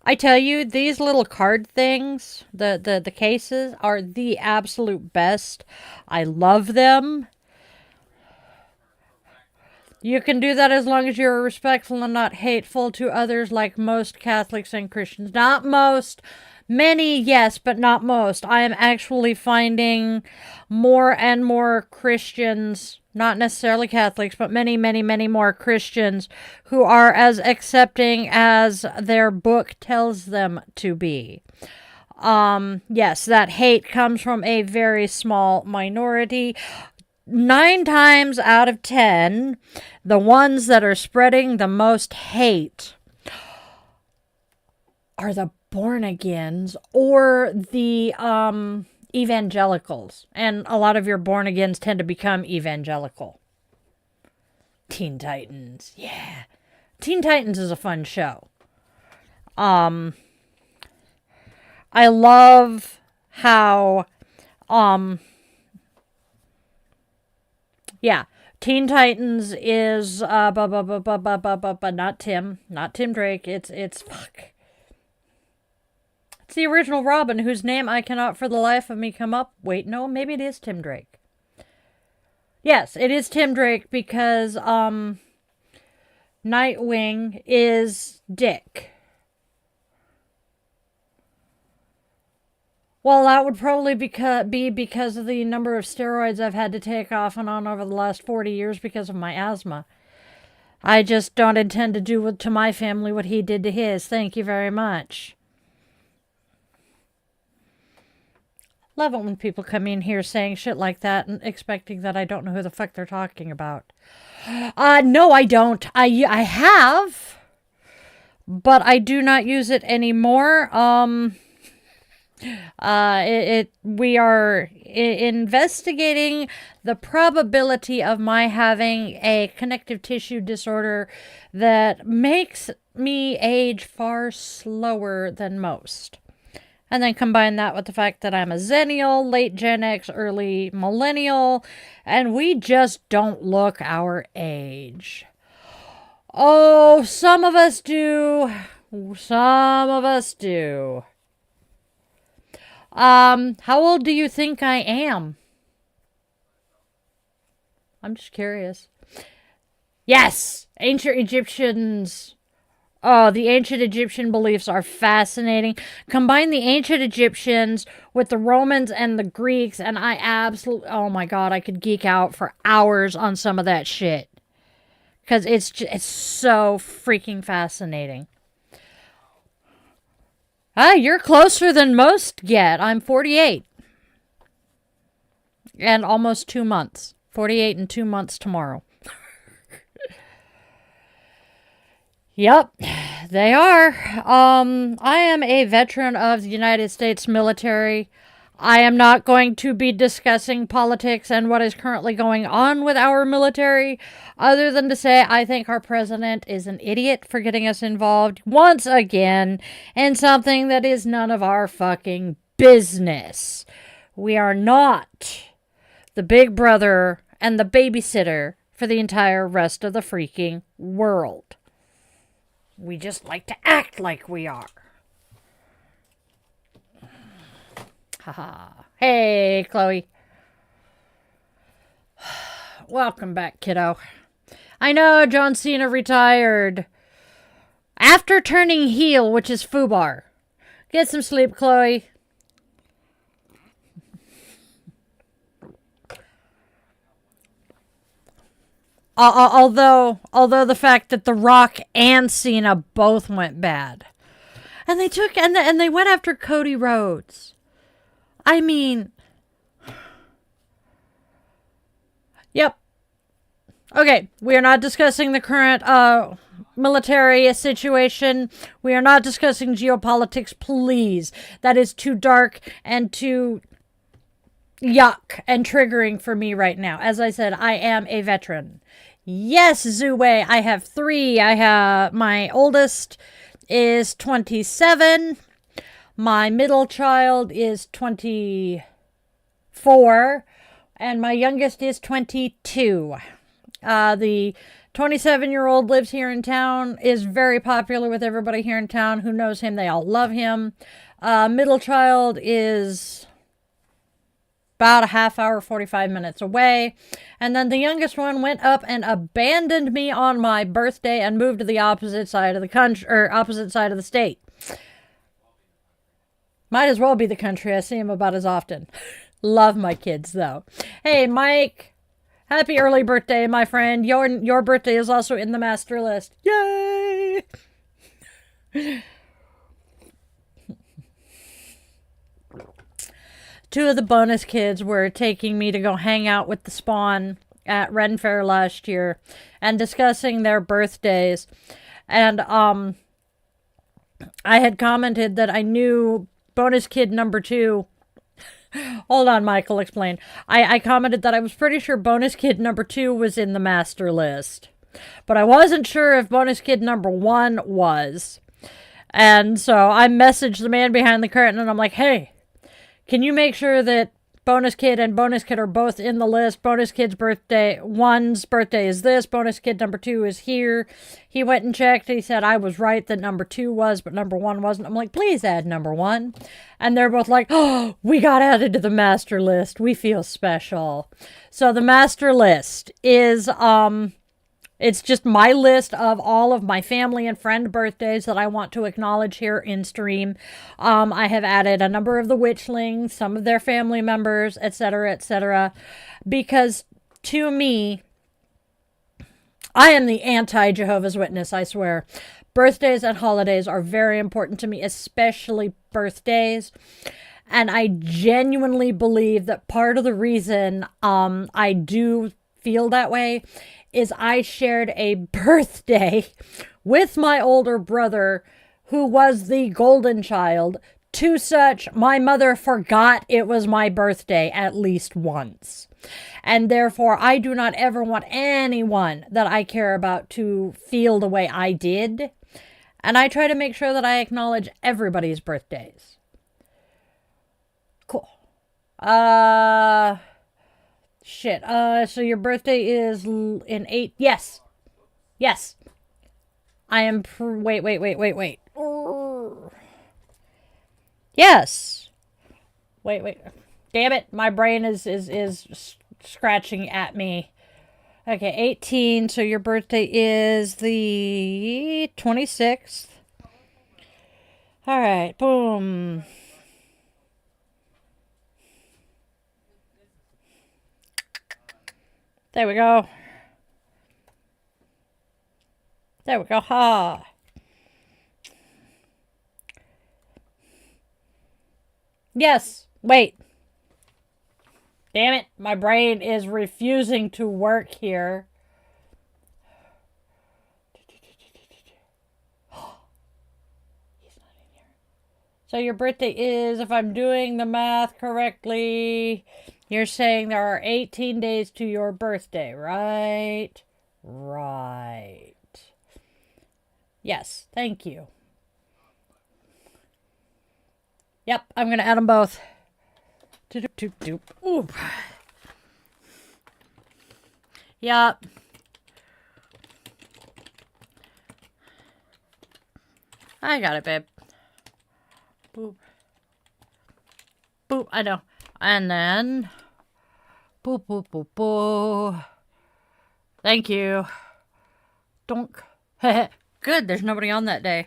I tell you, these little card things, the cases, are the absolute best. I love them. You can do that as long as you're respectful and not hateful to others like most Catholics and Christians. Not most. Many, yes, but not most. I am actually finding more and more Christians, not necessarily Catholics, but many, many, many more Christians who are as accepting as their book tells them to be. Yes, that hate comes from a very small minority. 9 times out of 10, the ones that are spreading the most hate are the born-agains or the evangelicals. And a lot of your born-agains tend to become evangelical. Teen Titans. Yeah. Teen Titans is a fun show. I love how yeah, Teen Titans is not Tim Drake. It's fuck. It's the original Robin, whose name I cannot for the life of me come up. Wait, no, maybe it is Tim Drake. Yes, it is Tim Drake because Nightwing is Dick. Well, that would probably be because of the number of steroids I've had to take off and on over the last 40 years because of my asthma. I just don't intend to do to my family what he did to his. Thank you very much. Love it when people come in here saying shit like that and expecting that I don't know who the fuck they're talking about. No, I don't. I have, but I do not use it anymore. We are investigating the probability of my having a connective tissue disorder that makes me age far slower than most. And then combine that with the fact that I'm a Zennial, late Gen X, early Millennial, and we just don't look our age. Oh, some of us do. Some of us do. How old do you think I am? I'm just curious. Yes! Ancient Egyptians. Oh, the ancient Egyptian beliefs are fascinating. Combine the ancient Egyptians with the Romans and the Greeks, and I absolutely... Oh my god, I could geek out for hours on some of that shit. Because it's so freaking fascinating. Ah, you're closer than most get. I'm 48. And almost 2 months. 48 and 2 months tomorrow. Yep, they are. I am a veteran of the United States military. I am not going to be discussing politics and what is currently going on with our military, other than to say I think our president is an idiot for getting us involved once again in something that is none of our fucking business. We are not the big brother and the babysitter for the entire rest of the freaking world. We just like to act like we are. Haha. Hey, Chloe. Welcome back, kiddo. I know John Cena retired after turning heel, which is FUBAR. Get some sleep, Chloe. Although the fact that The Rock and Cena both went bad, and they went after Cody Rhodes. I mean, yep. Okay, we are not discussing the current military situation. We are not discussing geopolitics, please. That is too dark and too yuck and triggering for me right now. As I said, I am a veteran. Yes, Zue, I have 3. My oldest is 27. My middle child is 24. And my youngest is 22. The 27-year-old lives here in town, is very popular with everybody here in town who knows him. They all love him. Middle child is about a half hour, 45 minutes away. And then the youngest one went up and abandoned me on my birthday and moved to the opposite side of the country, or opposite side of the state. Might as well be the country. I see him about as often. Love my kids, though. Hey, Mike. Happy early birthday, my friend. Your birthday is also in the master list. Yay! Two of the bonus kids were taking me to go hang out with the Spawn at Ren Fair last year and discussing their birthdays. And I had commented that I knew bonus kid number 2. Hold on, Michael, explain. I commented that I was pretty sure bonus kid number 2 was in the master list. But I wasn't sure if bonus kid number 1 was. And so I messaged the man behind the curtain and I'm like, hey, can you make sure that bonus kid and bonus kid are both in the list? Bonus kid's birthday, 1's birthday is this. Bonus kid number 2 is here. He went and checked. He said I was right that number 2 was, but number 1 wasn't. I'm like, please add number 1. And they're both like, oh, we got added to the master list. We feel special. So the master list is, it's just my list of all of my family and friend birthdays that I want to acknowledge here in stream. I have added a number of the Witchlings, some of their family members, etc., because to me, I am the anti-Jehovah's Witness, I swear. Birthdays and holidays are very important to me, especially birthdays. And I genuinely believe that part of the reason I do feel that way is I shared a birthday with my older brother, who was the golden child, To such, my mother forgot it was my birthday at least once. And therefore, I do not ever want anyone that I care about to feel the way I did. And I try to make sure that I acknowledge everybody's birthdays. Cool. Shit. So your birthday is in 8. Yes. Yes. I am. Wait. Yes. Wait. Damn it. My brain is scratching at me. Okay, 18. So your birthday is the 26th. All right. Boom. There we go. There we go. Ha. Yes. Wait. Damn it. My brain is refusing to work here. He's not in here. So your birthday is, if I'm doing the math correctly, you're saying there are 18 days to your birthday, right? Right. Yes. Thank you. Yep, I'm going to add them both. Ooh. Yep. I got it, babe. Boop. Boop, I know. And then... Boop. Thank you. Donk. Good, there's nobody on that day.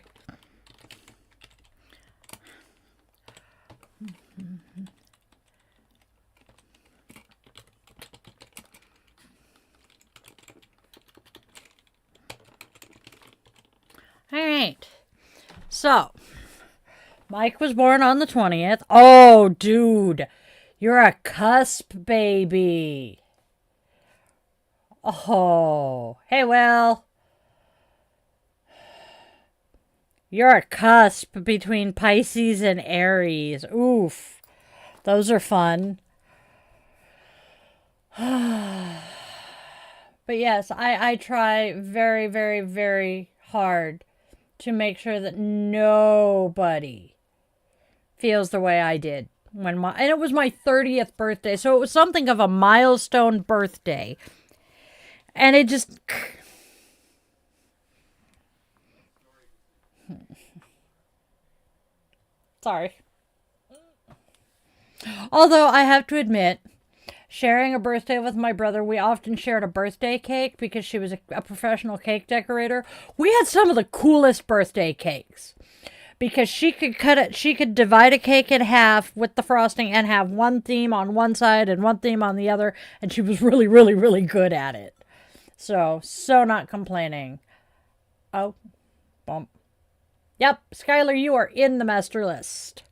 All right. So, Mike was born on the 20th. Oh, dude. You're a cusp baby. Oh. Hey, Will. You're a cusp between Pisces and Aries. Oof. Those are fun. But yes, I try very, very, very hard to make sure that nobody feels the way I did and it was my 30th birthday, so it was something of a milestone birthday. And it just sorry. Although I have to admit, sharing a birthday with my brother, we often shared a birthday cake because she was a professional cake decorator. We had some of the coolest birthday cakes because she could divide a cake in half with the frosting and have one theme on one side and one theme on the other, and she was really, really, really good at it. So not complaining. Oh, bump. Yep, Skylar, you are in the master list.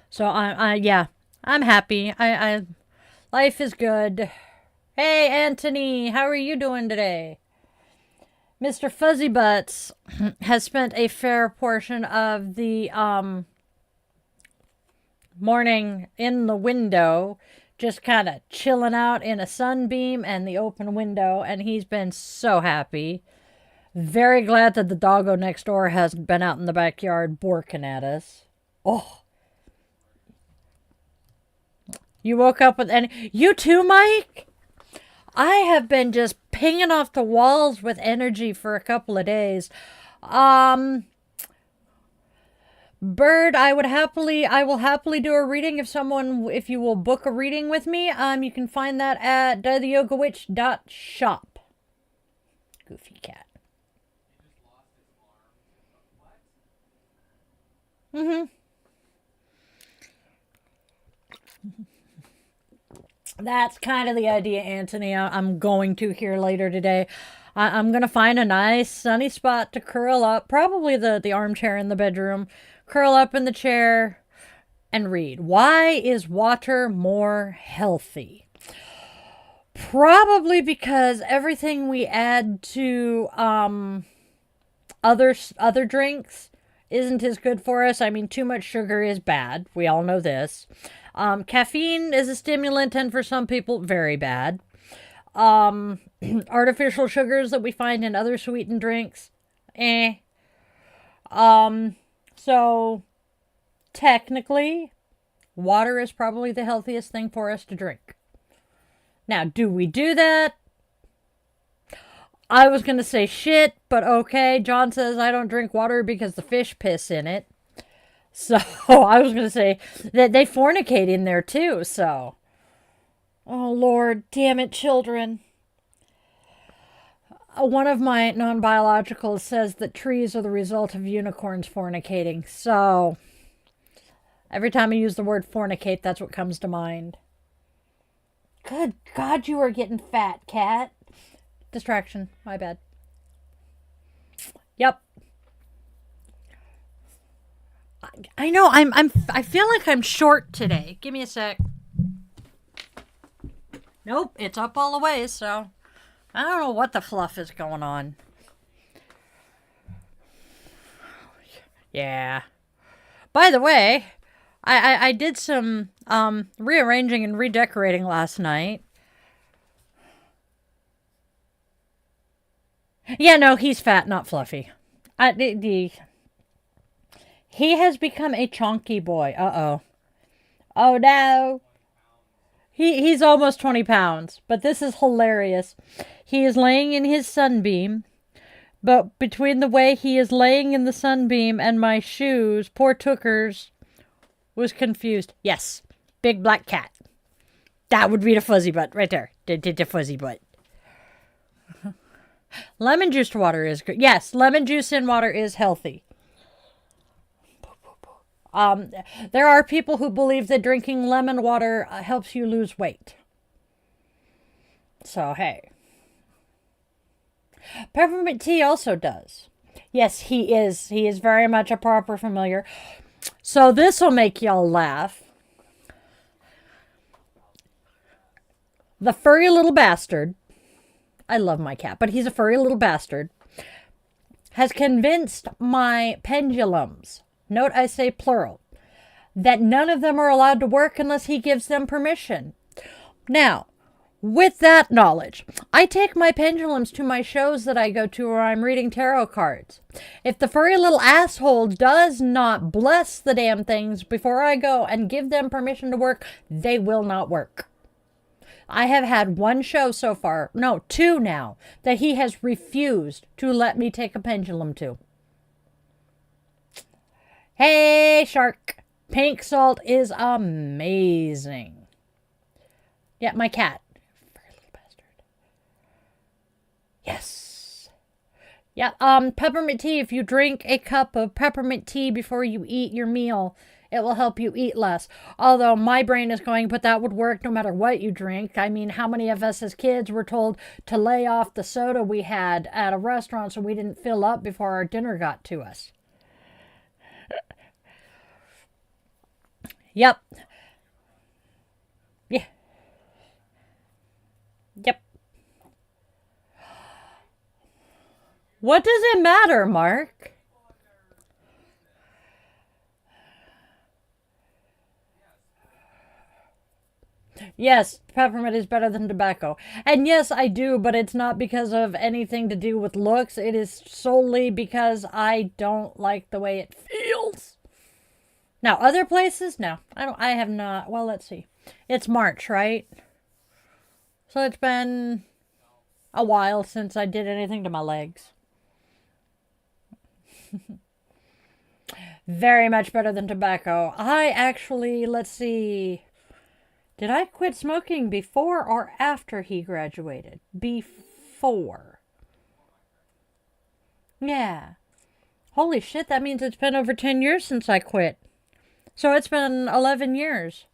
So I'm happy. Life is good. Hey, Anthony, how are you doing today? Mr. Fuzzy Butts has spent a fair portion of the morning in the window, just kind of chilling out in a sunbeam and the open window, and he's been so happy. Very glad that the doggo next door has been out in the backyard borking at us. Oh. You woke up with you too, Mike? I have been just pinging off the walls with energy for a couple of days. Bird, I will happily do a reading if you will book a reading with me. You can find that at theyogawitch.shop. Goofy cat. Mm-hmm. That's kind of the idea, Anthony. I'm going to here later today. I'm going to find a nice sunny spot to curl up, probably the armchair in the bedroom, curl up in the chair and read. Why is water more healthy? Probably because everything we add to other drinks isn't as good for us. I mean, too much sugar is bad. We all know this. Caffeine is a stimulant, and for some people, very bad. Artificial sugars that we find in other sweetened drinks, So, technically, water is probably the healthiest thing for us to drink. Now, do we do that? I was going to say shit, but okay. John says I don't drink water because the fish piss in it. So, I was going to say that they fornicate in there too, so. Oh, Lord, damn it, children. One of my non-biologicals says that trees are the result of unicorns fornicating. So, every time I use the word fornicate, that's what comes to mind. Good God, you are getting fat, cat. Distraction, my bad. Yep. I know, I feel like I'm short today. Give me a sec. Nope, it's up all the way, so I don't know what the fluff is going on. Yeah. By the way, I did some rearranging and redecorating last night. Yeah, no, he's fat, not fluffy. He has become a chonky boy. Uh-oh. Oh, no. He's almost 20 pounds, but this is hilarious. He is laying in his sunbeam, but between the way he is laying in the sunbeam and my shoes, poor Tookers was confused. Yes, big black cat. That would be the fuzzy butt right there. The fuzzy butt. Lemon juice to water is good. Yes, lemon juice in water is healthy. There are people who believe that drinking lemon water helps you lose weight. So, hey. Peppermint tea also does. Yes, he is. He is very much a proper familiar. So this will make y'all laugh. The furry little bastard, I love my cat, but he's a furry little bastard, has convinced my pendulums, note I say plural, that none of them are allowed to work unless he gives them permission. Now, with that knowledge, I take my pendulums to my shows that I go to where I'm reading tarot cards. If the furry little asshole does not bless the damn things before I go and give them permission to work, they will not work. I have had one show so far, no, two now, that he has refused to let me take a pendulum to. Hey, shark. Pink salt is amazing. Yeah, my cat. Furry little bastard. Yes. Yeah, peppermint tea. If you drink a cup of peppermint tea before you eat your meal, it will help you eat less. Although my brain is going, but that would work no matter what you drink. I mean, how many of us as kids were told to lay off the soda we had at a restaurant so we didn't fill up before our dinner got to us? Yep. Yeah. Yep. What does it matter, Mark? Yes, peppermint is better than tobacco. And yes, I do, but it's not because of anything to do with looks. It is solely because I don't like the way it feels. Now, other places? No, I have not. Well, let's see. It's March, right? So it's been a while since I did anything to my legs. Very much better than tobacco. I actually, let's see. Did I quit smoking before or after he graduated? Before. Yeah. Holy shit, that means it's been over 10 years since I quit. So it's been 11 years.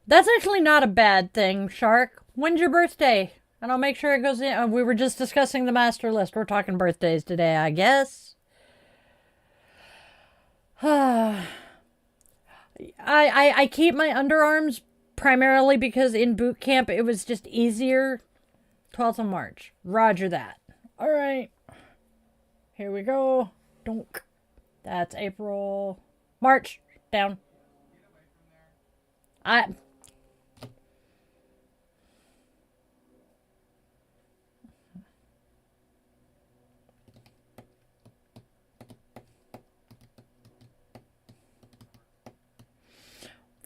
That's actually not a bad thing, Shark. When's your birthday? And I'll make sure it goes in. We were just discussing the master list. We're talking birthdays today, I guess. I keep my underarms primarily because in boot camp it was just easier. 12th of March. Roger that. All right. Here we go. Donk. That's April. March. Down.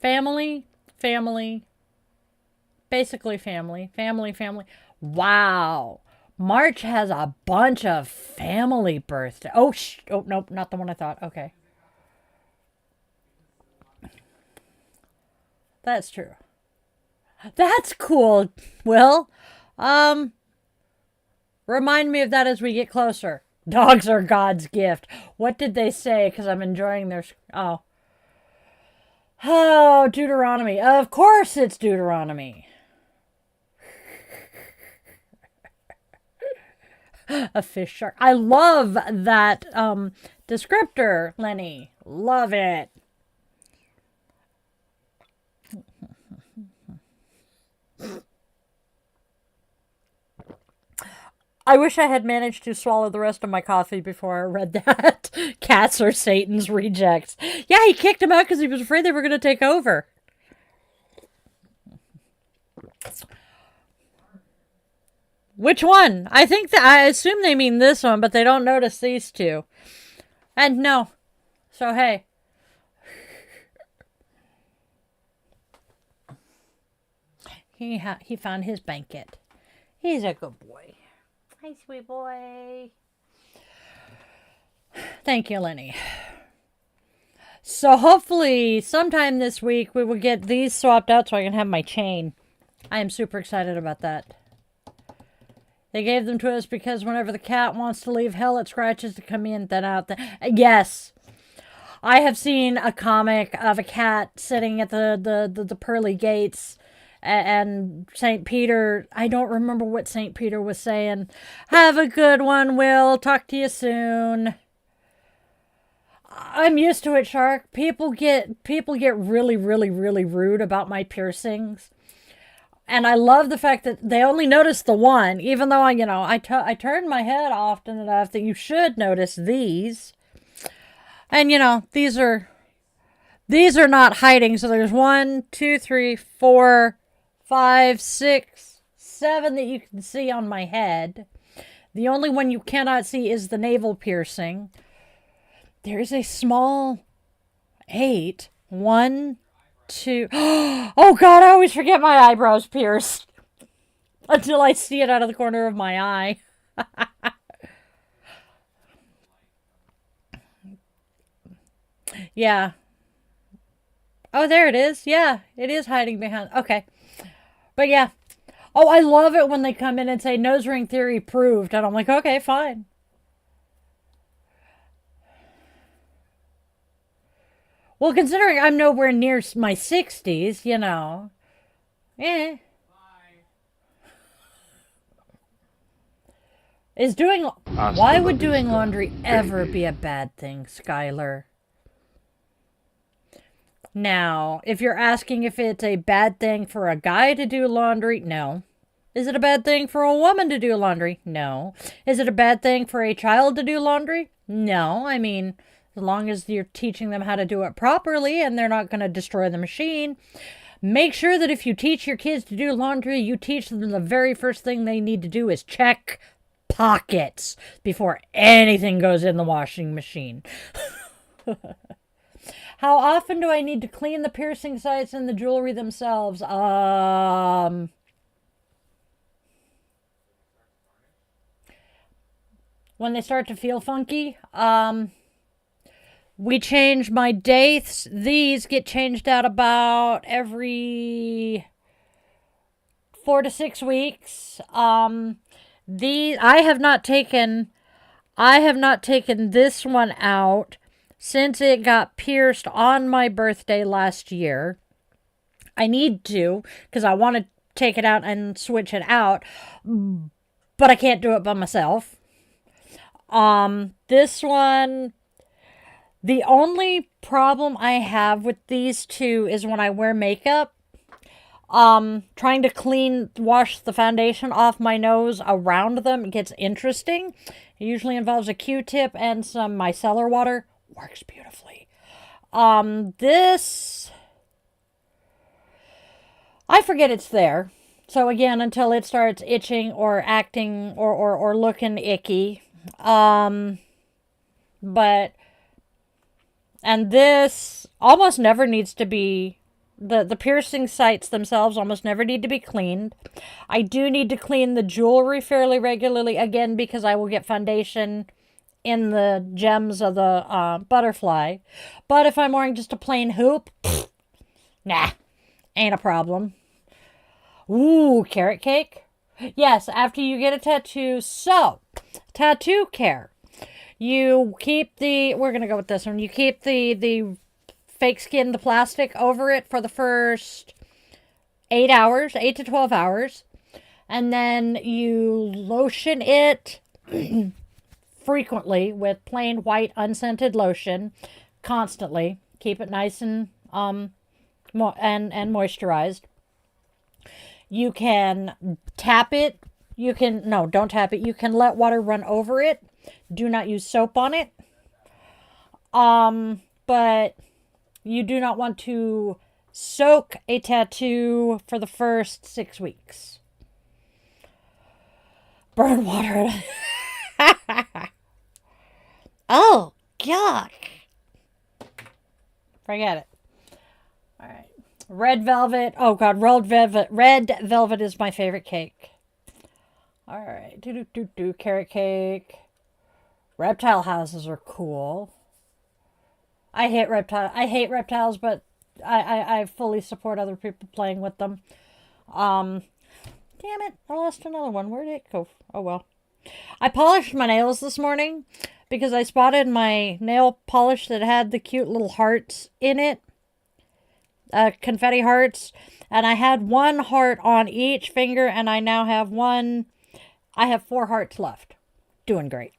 Family. Basically family. Wow. March has a bunch of family birthdays. Oh, nope, not the one I thought. Okay. That's true. That's cool, Will. Remind me of that as we get closer. Dogs are God's gift. What did they say? Because I'm enjoying their... Oh, Deuteronomy. Of course it's Deuteronomy. A fish shark. I love that descriptor, Lenny. Love it. I wish I had managed to swallow the rest of my coffee before I read that. Cats are Satan's rejects. Yeah, he kicked him out because he was afraid they were going to take over. Which one? I assume they mean this one, but they don't notice these two. And no. So, hey. He found his blanket. He's a good boy. Hi, sweet boy. Thank you, Lenny. So hopefully sometime this week we will get these swapped out so I can have my chain. I am super excited about that. They gave them to us because whenever the cat wants to leave hell, it scratches to come in, then out. Yes. I have seen a comic of a cat sitting at the pearly gates. And St. Peter, I don't remember what St. Peter was saying. Have a good one, Will. Talk to you soon. I'm used to it, Shark. People get really, really, really rude about my piercings. And I love the fact that they only notice the one, even though I turn my head often enough that you should notice these. And these are not hiding. So there's 1, 2, 3, 4, 5, 6, 7 that you can see on my head. The only one you cannot see is the navel piercing. There's a small 8. 1, 2. Oh God, I always forget my eyebrows pierced until I see it out of the corner of my eye. Yeah. Oh, there it is. Yeah, it is hiding behind. Okay. But yeah. Oh, I love it when they come in and say nose ring theory proved. And I'm like, okay, fine. Well, considering I'm nowhere near my 60s, Eh. Why would doing laundry ever be a bad thing, Skylar? Now, if you're asking if it's a bad thing for a guy to do laundry, no. Is it a bad thing for a woman to do laundry? No. Is it a bad thing for a child to do laundry? No. I mean, as long as you're teaching them how to do it properly and they're not going to destroy the machine. Make sure that if you teach your kids to do laundry, you teach them the very first thing they need to do is check pockets before anything goes in the washing machine. How often do I need to clean the piercing sites and the jewelry themselves? When they start to feel funky. We change my dates. These get changed out about every 4 to 6 weeks. I have not taken this one out since it got pierced on my birthday last year. I need to, because I want to take it out and switch it out, but I can't do it by myself. This one, the only problem I have with these two is when I wear makeup. Trying to wash the foundation off my nose around them gets interesting. It usually involves a Q-tip and some micellar water. Works beautifully. This, I forget it's there. So again, until it starts itching or acting or looking icky. And this almost never needs to be, the piercing sites themselves almost never need to be cleaned. I do need to clean the jewelry fairly regularly, again, because I will get foundation in the gems of the butterfly. But if I'm wearing just a plain hoop, nah, ain't a problem. Ooh, carrot cake? Yes, after you get a tattoo. So, tattoo care. You keep we're going to go with this one. You keep the fake skin, the plastic over it for the first 8 hours, 8 to 12 hours. And then you lotion it frequently with plain white unscented lotion constantly. Keep it nice and moisturized. You can tap it. Don't tap it. You can let water run over it. Do not use soap on it. But you do not want to soak a tattoo for the first 6 weeks. Burn water. Oh, yuck. Forget it. All right. Red velvet. Oh, God. Red velvet is my favorite cake. All right. Carrot cake. Reptile houses are cool. I hate reptiles, but I fully support other people playing with them. Damn it. I lost another one. Where did it go? Oh, well. I polished my nails this morning because I spotted my nail polish that had the cute little hearts in it. Confetti hearts. And I had one heart on each finger, and I now have one. I have 4 hearts left. Doing great.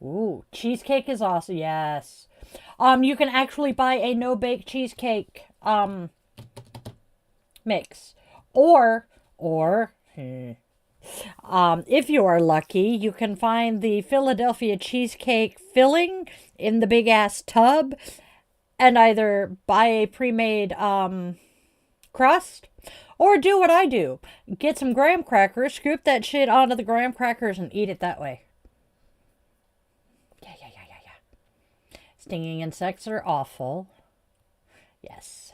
Ooh, cheesecake is awesome. Yes. You can actually buy a no-bake cheesecake mix. Or if you are lucky, you can find the Philadelphia cheesecake filling in the big ass tub and either buy a pre-made crust or do what I do. Get some graham crackers, scoop that shit onto the graham crackers and eat it that way. Yeah. Stinging insects are awful. Yes.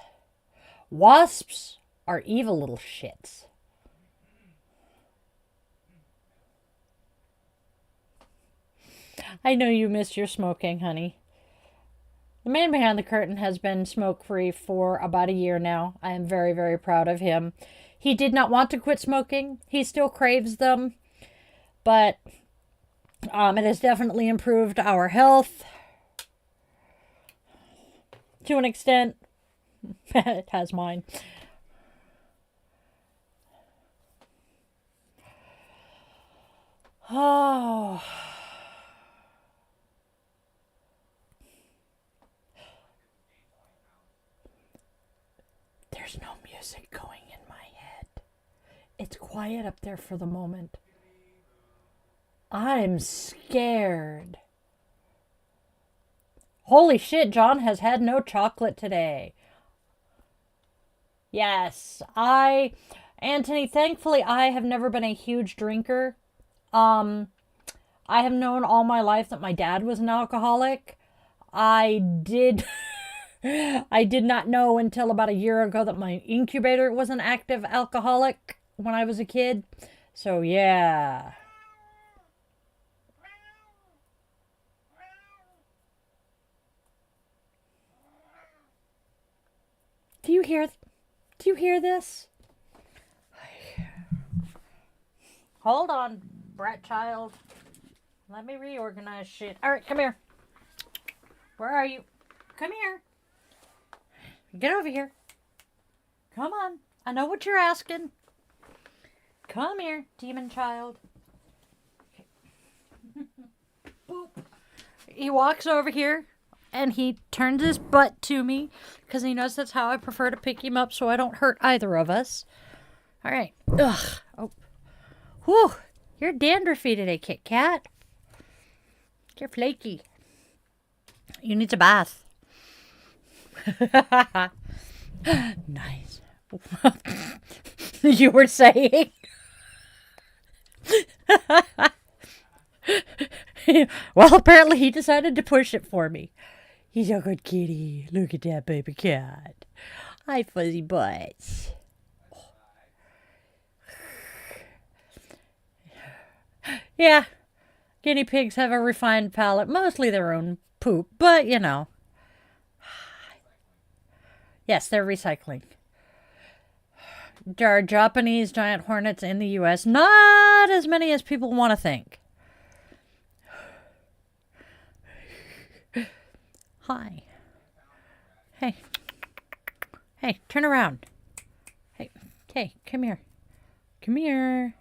Wasps are evil little shits. I know you miss your smoking, honey. The man behind the curtain has been smoke-free for about a year now. I am very, very proud of him. He did not want to quit smoking. He still craves them. But it has definitely improved our health. To an extent. It has mine. Oh. There's no music going in my head. It's quiet up there for the moment. I'm scared. Holy shit, John has had no chocolate today. Yes, Anthony, thankfully I have never been a huge drinker. I have known all my life that my dad was an alcoholic. I did not know until about a year ago that my incubator was an active alcoholic when I was a kid. So yeah. Do you hear this? Hold on, brat child. Let me reorganize shit. All right, come here. Where are you? Come here. Get over here. Come on. I know what you're asking. Come here, demon child. Boop. He walks over here. and he turns his butt to me because he knows that's how I prefer to pick him up so I don't hurt either of us. All right. Ugh. Oh. Whew. You're dandruffy today, Kit Kat. You're flaky. You need a bath. Nice. You were saying? Well, apparently he decided to push it for me. He's a good kitty. Look at that baby cat. Hi, fuzzy butts. Yeah, guinea pigs have a refined palate, mostly their own poop, but you know. Yes, they're recycling. There are Japanese giant hornets in the U.S. Not as many as people want to think. Hi. Hey. Hey, turn around. Hey, come here. Come here.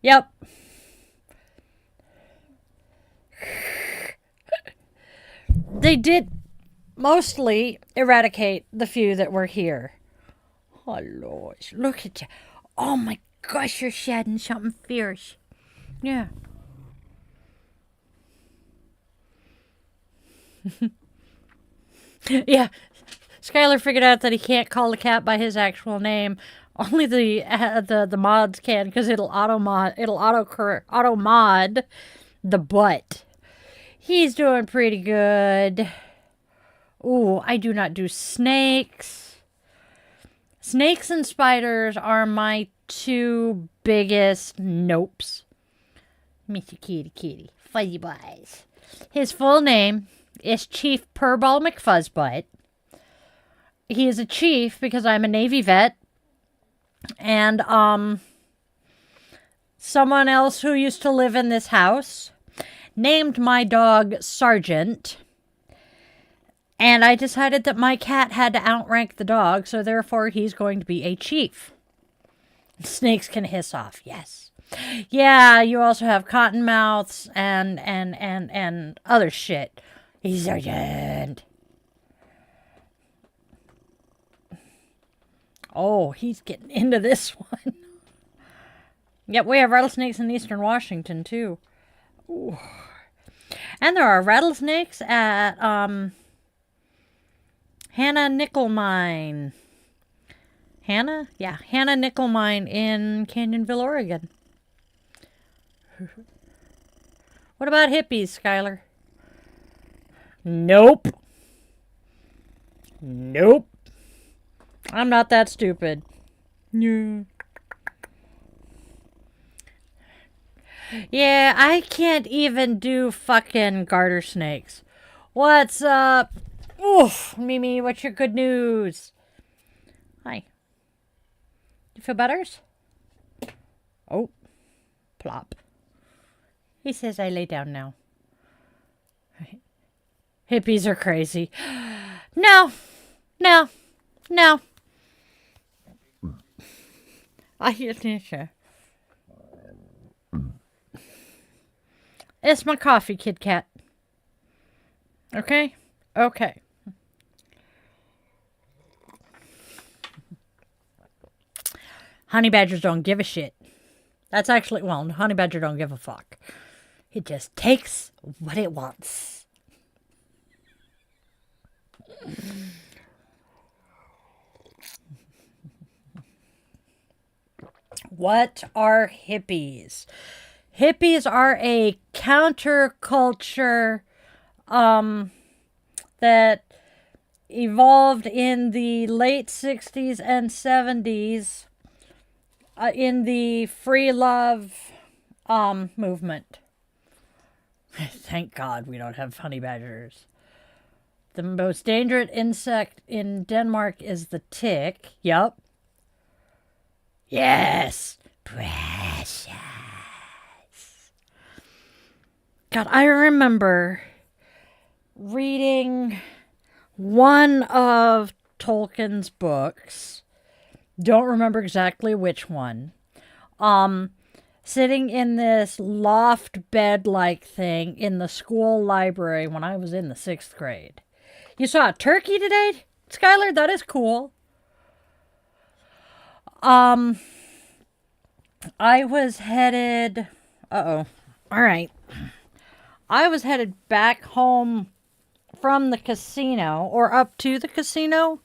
Yep. They did mostly eradicate the few that were here. Oh, Lord. Look at you. Oh, my gosh, you're shedding something fierce. Yeah. Yeah. Skylar figured out that he can't call the cat by his actual name. Only the mods can, because it'll auto mod the butt. He's doing pretty good. Ooh, I do not do snakes. Snakes and spiders are my two biggest nopes. Mr. Kitty. Fuzzy boys. His full name is Chief Purball McFuzzbutt. He is a chief because I'm a Navy vet. And, someone else who used to live in this house named my dog Sergeant. And I decided that my cat had to outrank the dog, so therefore he's going to be a chief. Snakes can hiss off, yes. Yeah, you also have cottonmouths and other shit. He's Sergeant. Oh, he's getting into this one. Yep, we have rattlesnakes in eastern Washington, too. Ooh. And there are rattlesnakes at, Hannah Nickel Mine. Hannah? Yeah, Hannah Nickel Mine in Canyonville, Oregon. What about hippies, Skylar? Nope. I'm not that stupid. Yeah. Yeah, I can't even do fucking garter snakes. What's up? Oof, Mimi, what's your good news? Hi. You feel better? Oh, plop. He says I lay down now. Hippies are crazy. No. It's my coffee, Kit Kat. Okay. Honey badgers don't give a shit. That's actually, well, honey badger don't give a fuck. It just takes what it wants. What are hippies? Hippies are a counterculture that evolved in the late 60s and 70s in the free love movement. Thank God we don't have honey badgers. The most dangerous insect in Denmark is the tick. Yup. Yes. Precious. God, I remember reading one of Tolkien's books. Don't remember exactly which one. sitting in this loft bed-like thing in the school library when I was in the 6th grade. You saw a turkey today, Skylar? That is cool. I was headed... All right. I was headed back home from the casino, or up to the casino,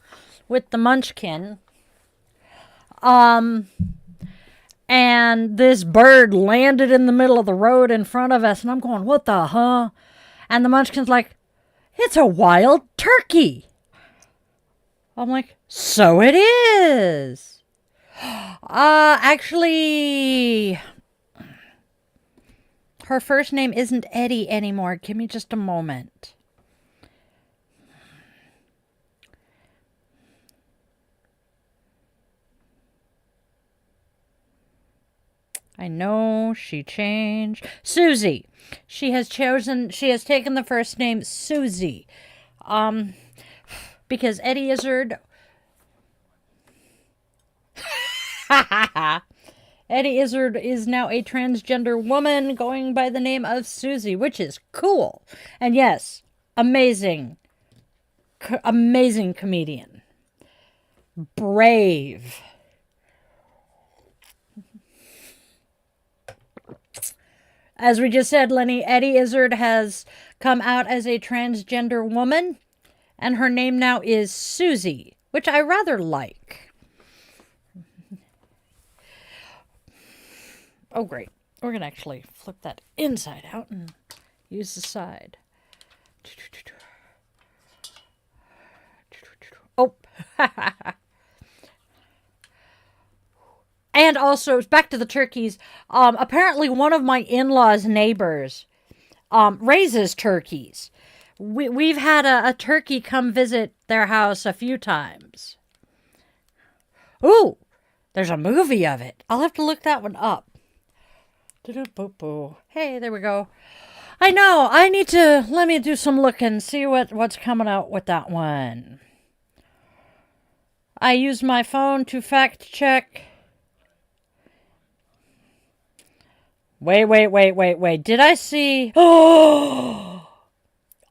with the munchkin. And this bird landed in the middle of the road in front of us, and I'm going, what the huh? And the munchkin's like, it's a wild turkey. I'm like, so it is. Actually, her first name isn't Eddie anymore. Give me just a moment. I know she changed. Susie. She has taken the first name Susie. Because Eddie Izzard... Eddie Izzard is now a transgender woman going by the name of Susie, which is cool. And yes, amazing comedian. Brave. As we just said, Lenny, Eddie Izzard has come out as a transgender woman, and her name now is Susie, which I rather like. Oh, great. We're going to actually flip that inside out and use the side. Oh. And also, back to the turkeys. Apparently, one of my in-laws' neighbors raises turkeys. We've had a turkey come visit their house a few times. Ooh, there's a movie of it. I'll have to look that one up. Hey, there we go. I know. Let me do some looking, see what's coming out with that one. I used my phone to fact check. Wait. Did I see? Oh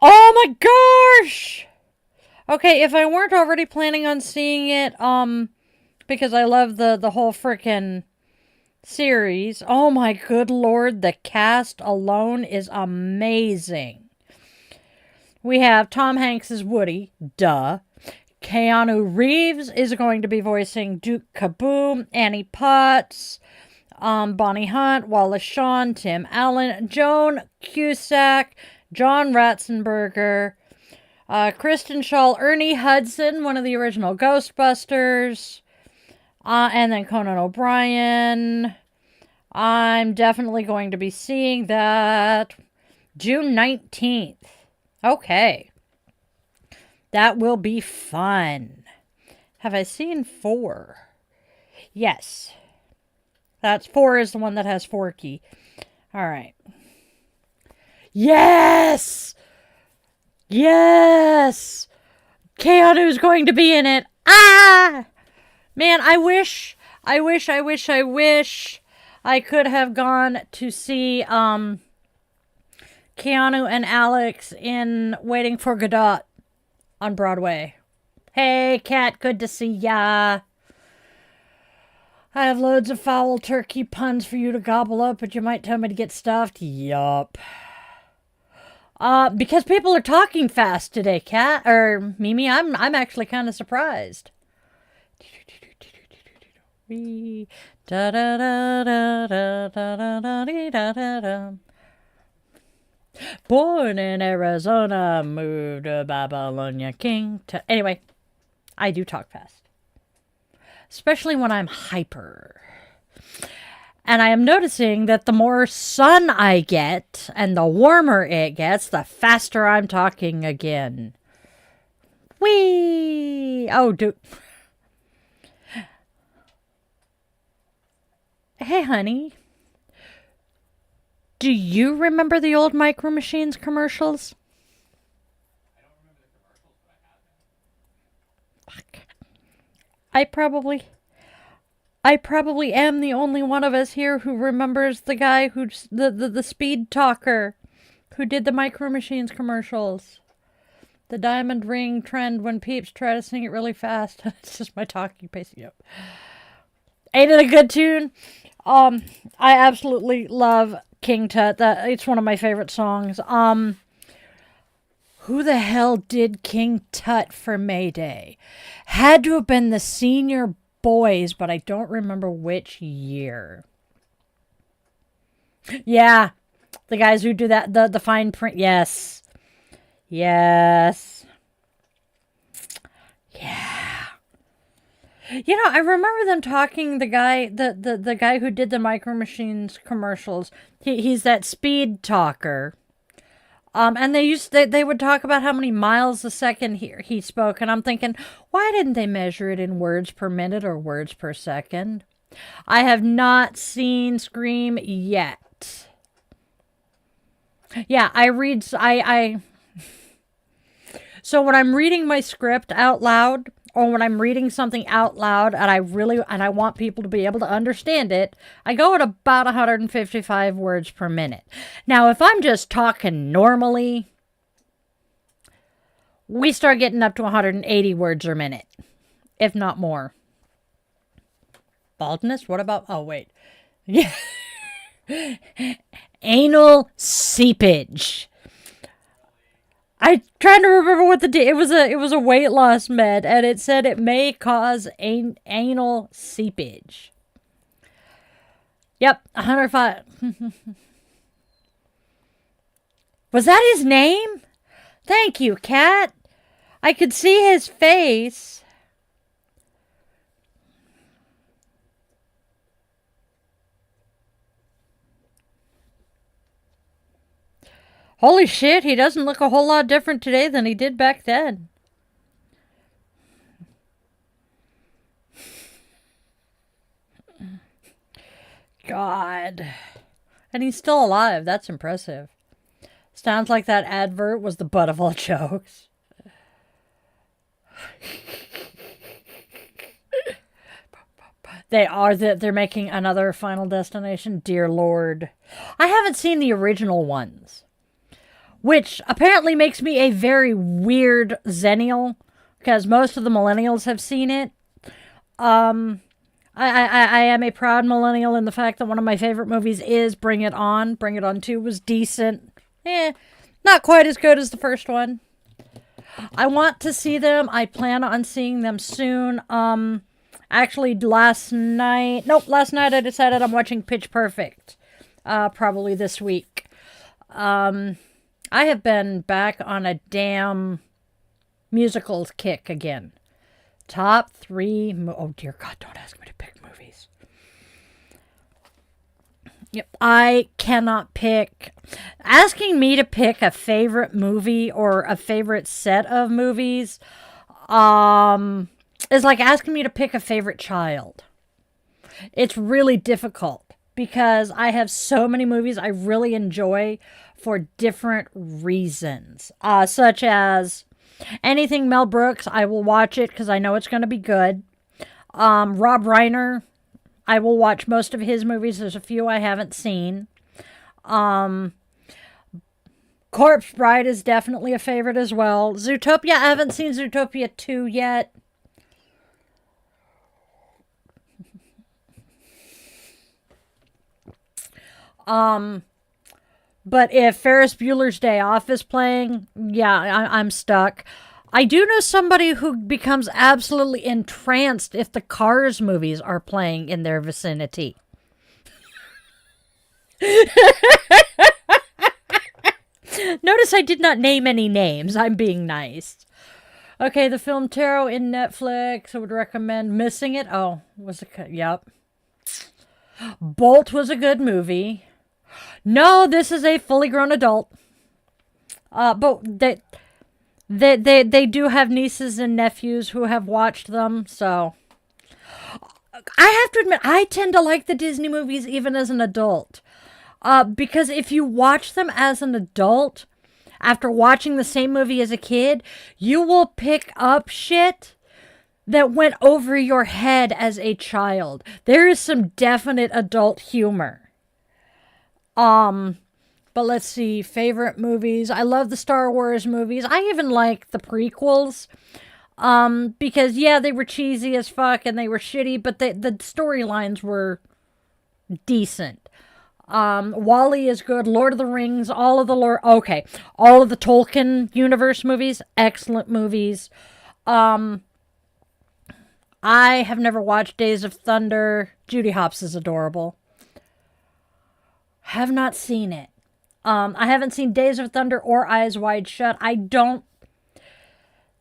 my gosh! Okay, if I weren't already planning on seeing it, because I love the whole frickin' series. Oh my good lord, the cast alone is amazing. We have Tom Hanks as Woody, duh. Keanu Reeves is going to be voicing Duke Kaboom, Annie Potts, Bonnie Hunt, Wallace Shawn, Tim Allen, Joan Cusack, John Ratzenberger, Kristen Schaal, Ernie Hudson, one of the original Ghostbusters, and then Conan O'Brien. I'm definitely going to be seeing that June 19th. Okay. That will be fun. Have I seen 4? Yes. That's 4 is the one that has Forky. All right. Yes! Yes! Keanu's going to be in it. Ah! Man, I wish I could have gone to see Keanu and Alex in Waiting for Godot on Broadway. Hey, Kat, good to see ya. I have loads of foul turkey puns for you to gobble up, but you might tell me to get stuffed. Yup. Because people are talking fast today, Kat, or Mimi, I'm actually kind of surprised. Born in Arizona, moved to Babylonia King. Anyway, I do talk fast. Especially when I'm hyper. And I am noticing that the more sun I get and the warmer it gets, the faster I'm talking again. Whee! Oh, dude. Hey, honey. Do you remember the old Micro Machines commercials? I don't remember the commercials, but I have them. Fuck. I probably... I probably am the only one of us here who remembers the guy who's the speed talker who did the Micro Machines commercials. The diamond ring trend when peeps try to sing it really fast. It's just my talking pace. Yep. Ain't it a good tune? I absolutely love King Tut. It's one of my favorite songs. Who the hell did King Tut for May Day? Had to have been the Senior Boys, but I don't remember which year. Yeah, the guys who do that, the fine print. Yes. Yes. Yeah. You know, I remember them talking, the guy who did the Micro Machines commercials. He's that speed talker. And they would talk about how many miles a second he spoke, and I'm thinking, why didn't they measure it in words per minute or words per second? I have not seen Scream yet. Yeah, so when I'm reading my script out loud, or when I'm reading something out loud and I want people to be able to understand it, I go at about 155 words per minute. Now, if I'm just talking normally, we start getting up to 180 words per minute, if not more. Baldness? What about, oh wait. Yeah. Anal seepage. I trying to remember what it was a weight loss med, and it said it may cause anal seepage. Yep, 105. Was that his name? Thank you, Kat. I could see his face. Holy shit, he doesn't look a whole lot different today than he did back then. God. And he's still alive. That's impressive. Sounds like that advert was the butt of all jokes. They're making another Final Destination. Dear Lord. I haven't seen the original ones, which apparently makes me a very weird Zennial, because most of the millennials have seen it. I am a proud millennial in the fact that one of my favorite movies is Bring It On. Bring It On 2 was decent. Not quite as good as the first one. I want to see them. I plan on seeing them soon. Actually, last night I decided I'm watching Pitch Perfect. Probably this week. I have been back on a damn musicals kick again. Top 3. Oh, dear God, don't ask me to pick movies. Yep, I cannot pick. Asking me to pick a favorite movie or a favorite set of movies is like asking me to pick a favorite child. It's really difficult because I have so many movies I really enjoy for different reasons, such as anything Mel Brooks. I will watch it because I know it's going to be good. Rob Reiner, I will watch most of his movies. There's a few I haven't seen. Corpse Bride is definitely a favorite as well. Zootopia, I haven't seen Zootopia 2 yet. But if Ferris Bueller's Day Off is playing, yeah, I'm stuck. I do know somebody who becomes absolutely entranced if the Cars movies are playing in their vicinity. Notice I did not name any names. I'm being nice. Okay, the film Tarot in Netflix. I would recommend Missing It. Oh, was it? Yep. Bolt was a good movie. No, this is a fully grown adult. But they do have nieces and nephews who have watched them, so I have to admit I tend to like the Disney movies even as an adult. Because if you watch them as an adult, after watching the same movie as a kid, you will pick up shit that went over your head as a child. There is some definite adult humor. But let's see, favorite movies. I love the Star Wars movies. I even like the prequels. Because yeah, they were cheesy as fuck and they were shitty, but the storylines were decent. Wall-E is good. Lord of the Rings, all of the Tolkien universe movies, excellent movies. I have never watched Days of Thunder. Judy Hopps is adorable. Have not seen it. I haven't seen Days of Thunder or Eyes Wide Shut.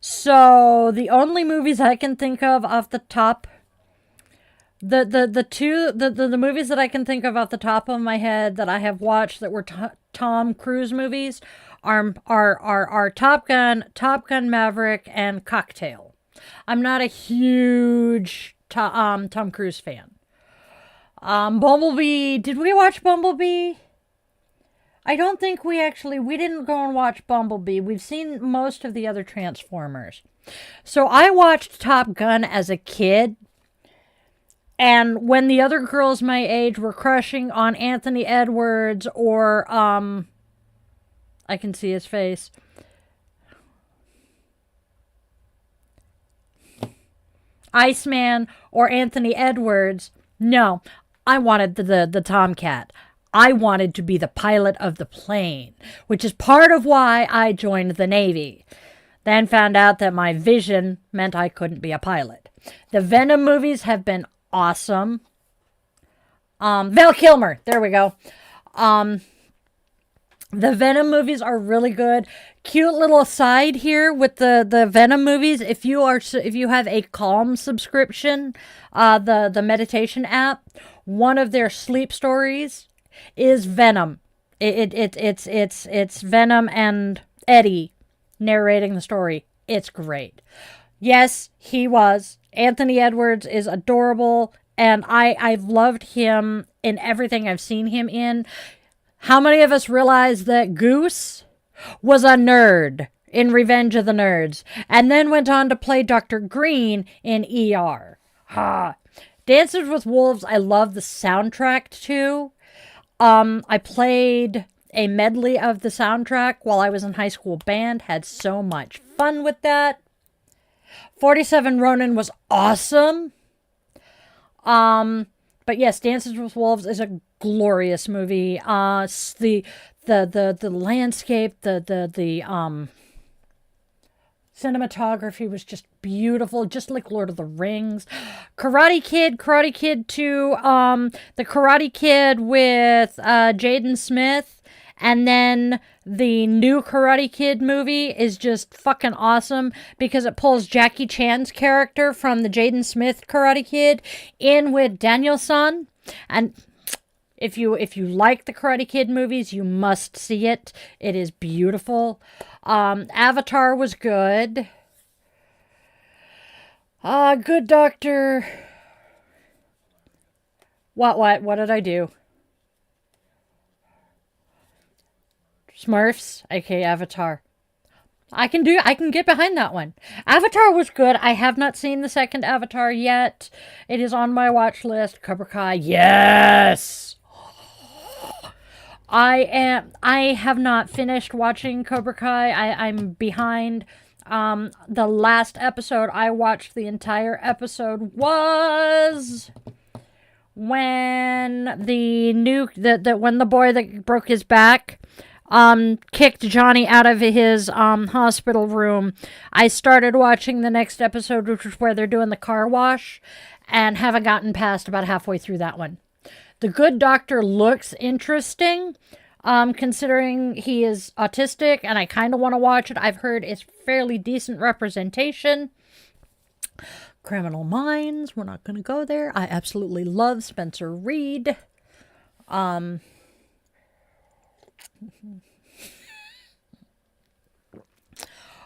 So the only movies I can think of off the top, the movies that I can think of off the top of my head that I have watched that were Tom Cruise movies are Top Gun Maverick, and Cocktail. I'm not a huge Tom Cruise fan. Bumblebee. Did we watch Bumblebee? I don't think we didn't go and watch Bumblebee. We've seen most of the other Transformers. So I watched Top Gun as a kid. And when the other girls my age were crushing on Anthony Edwards or, I can see his face. Iceman or Anthony Edwards, no, I wanted the Tomcat. I wanted to be the pilot of the plane, which is part of why I joined the Navy. Then found out that my vision meant I couldn't be a pilot. The Venom movies have been awesome. Val Kilmer, there we go. The Venom movies are really good. Cute little aside here with the Venom movies. If you have a Calm subscription, the meditation app, one of their sleep stories is Venom. It's Venom and Eddie narrating the story. It's great. Yes, he was. Anthony Edwards is adorable, and I've loved him in everything I've seen him in. How many of us realize that Goose was a nerd in Revenge of the Nerds, and then went on to play Dr. Green in ER? Dances with Wolves, I love the soundtrack to. I played a medley of the soundtrack while I was in high school band. Had so much fun with that. 47 Ronin was awesome. But yes, Dances with Wolves is a glorious movie. The landscape, the cinematography was just beautiful, just like Lord of the Rings. Karate Kid 2, the Karate Kid with Jaden Smith, and then the new Karate Kid movie is just fucking awesome because it pulls Jackie Chan's character from the Jaden Smith Karate Kid in with Daniel-san. And if you like the Karate Kid movies, you must see it. It is beautiful. Avatar was good. Good Doctor. What did I do? Smurfs, aka Avatar. I can get behind that one. Avatar was good. I have not seen the second Avatar yet. It is on my watch list. Cobra Kai, yes. I have not finished watching Cobra Kai. I'm behind. The last episode I watched, the entire episode, was when when the boy that broke his back kicked Johnny out of his hospital room. I started watching the next episode, which is where they're doing the car wash, and haven't gotten past about halfway through that one. The Good Doctor looks interesting, considering he is autistic, and I kind of want to watch it. I've heard it's fairly decent representation. Criminal Minds, we're not going to go there. I absolutely love Spencer Reid.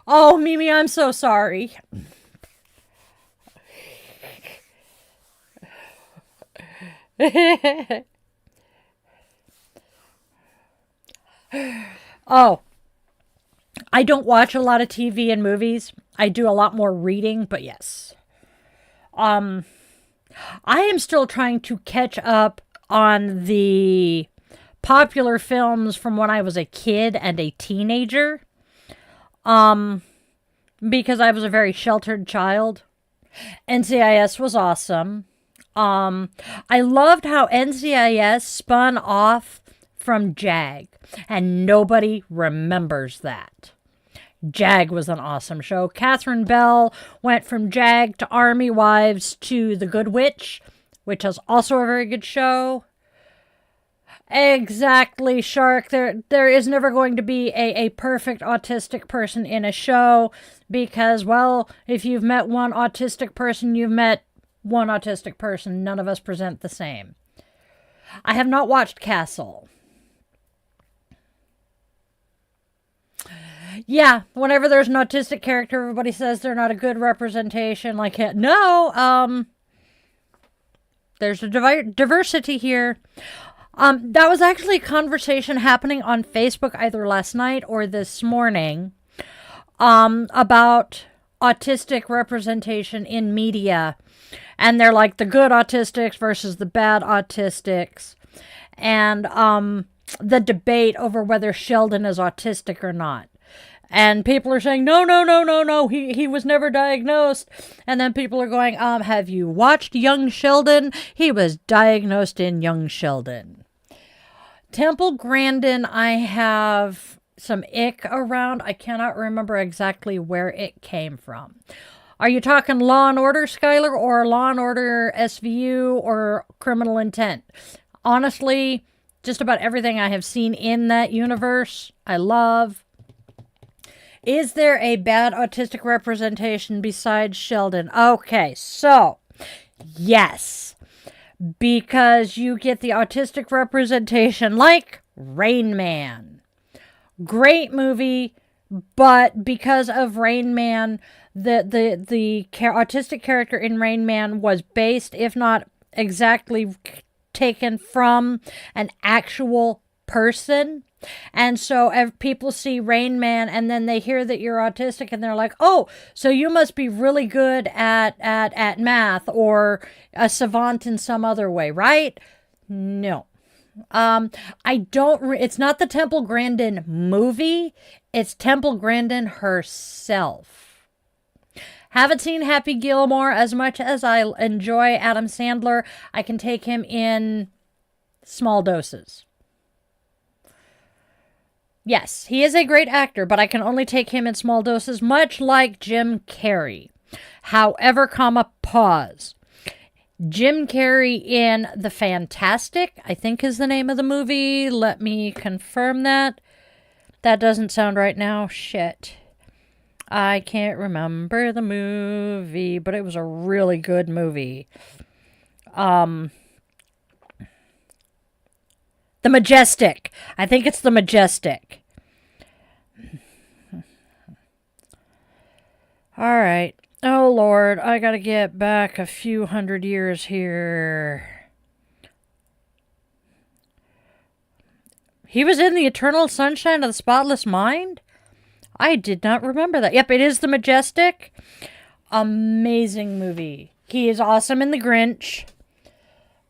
Oh, Mimi, I'm so sorry. Oh, I don't watch a lot of TV and movies. I do a lot more reading, but yes. I am still trying to catch up on the popular films from when I was a kid and a teenager. Because I was a very sheltered child. NCIS was awesome. I loved how NCIS spun off from JAG, and nobody remembers that. JAG was an awesome show. Catherine Bell went from JAG to Army Wives to The Good Witch, which is also a very good show. Exactly, Shark. There is never going to be a perfect autistic person in a show because, well, if you've met one autistic person, you've met one autistic person. None of us present the same. I have not watched Castle. Yeah, whenever there's an autistic character, everybody says they're not a good representation. Like, no, there's a diversity here. That was actually a conversation happening on Facebook either last night or this morning, about autistic representation in media. And they're like the good autistics versus the bad autistics. And, the debate over whether Sheldon is autistic or not. And people are saying, no, he was never diagnosed. And then people are going, have you watched Young Sheldon? He was diagnosed in Young Sheldon. Temple Grandin, I have some ick around. I cannot remember exactly where it came from. Are you talking Law and Order, Skylar, or Law and Order SVU, or Criminal Intent? Honestly, just about everything I have seen in that universe, I love. Is there a bad autistic representation besides Sheldon? Okay, so, yes. Because you get the autistic representation like Rain Man. Great movie, but because of Rain Man, the autistic character in Rain Man was based, if not exactly taken from, an actual person. And so people see Rain Man and then they hear that you're autistic and they're like, oh, so you must be really good at math or a savant in some other way, right? No. It's not the Temple Grandin movie. It's Temple Grandin herself. Haven't seen Happy Gilmore as much as I enjoy Adam Sandler. I can take him in small doses. Yes, he is a great actor, but I can only take him in small doses, much like Jim Carrey. However, pause. Jim Carrey in The Fantastic, I think is the name of the movie. Let me confirm that. That doesn't sound right now. Shit. I can't remember the movie, but it was a really good movie. The Majestic. I think it's The Majestic. All right. Oh, Lord. I gotta get back a few hundred years here. He was in The Eternal Sunshine of the Spotless Mind? I did not remember that. Yep, it is The Majestic. Amazing movie. He is awesome in The Grinch.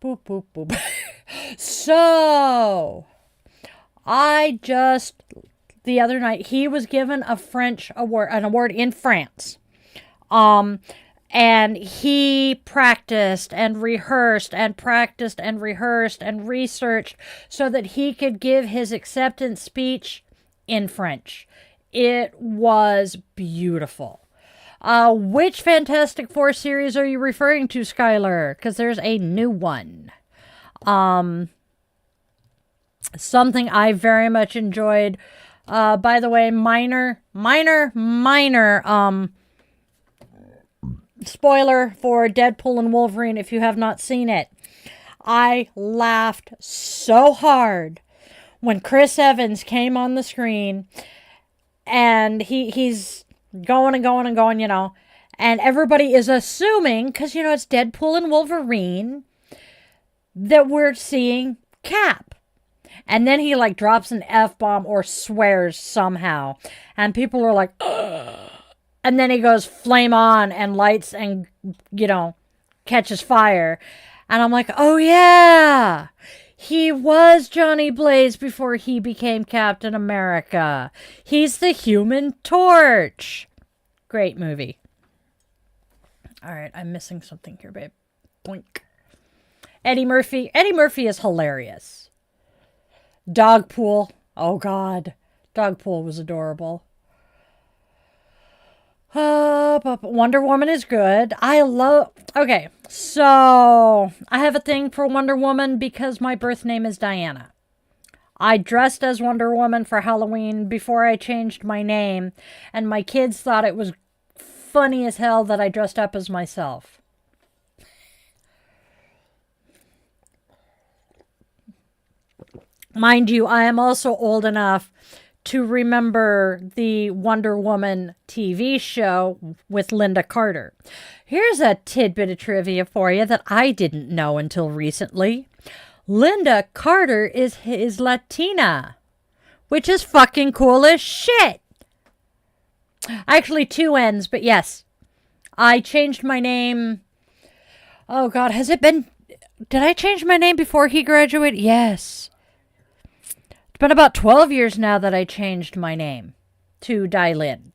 Boop, boop, boop. So, the other night, he was given an award in France. And he practiced and rehearsed and practiced and rehearsed and researched so that he could give his acceptance speech in French. It was beautiful. Which Fantastic Four series are you referring to, Skylar? Because there's a new one. Something I very much enjoyed. By the way, minor spoiler for Deadpool and Wolverine if you have not seen it. I laughed so hard when Chris Evans came on the screen and he's going and going and going, and everybody is assuming, because, it's Deadpool and Wolverine, that we're seeing Cap. And then he, drops an F-bomb or swears somehow. And people are like, ugh. And then he goes flame on and lights and, catches fire. And I'm like, oh yeah, he was Johnny Blaze before he became Captain America. He's the Human Torch. Great movie. All right, I'm missing something here, babe. Boink. Eddie Murphy. Eddie Murphy is hilarious. Dogpool. Oh, God. Dogpool was adorable. But Wonder Woman is good. Okay, so I have a thing for Wonder Woman because my birth name is Diana. I dressed as Wonder Woman for Halloween before I changed my name, and my kids thought it was funny as hell that I dressed up as myself. Mind you, I am also old enough to remember the Wonder Woman TV show with Linda Carter. Here's a tidbit of trivia for you that I didn't know until recently. Linda Carter is Latina, which is fucking cool as shit. Actually, 2 N's, but yes. I changed my name. Oh, God, did I change my name before he graduated? Yes. It's been about 12 years now that I changed my name to Dailin.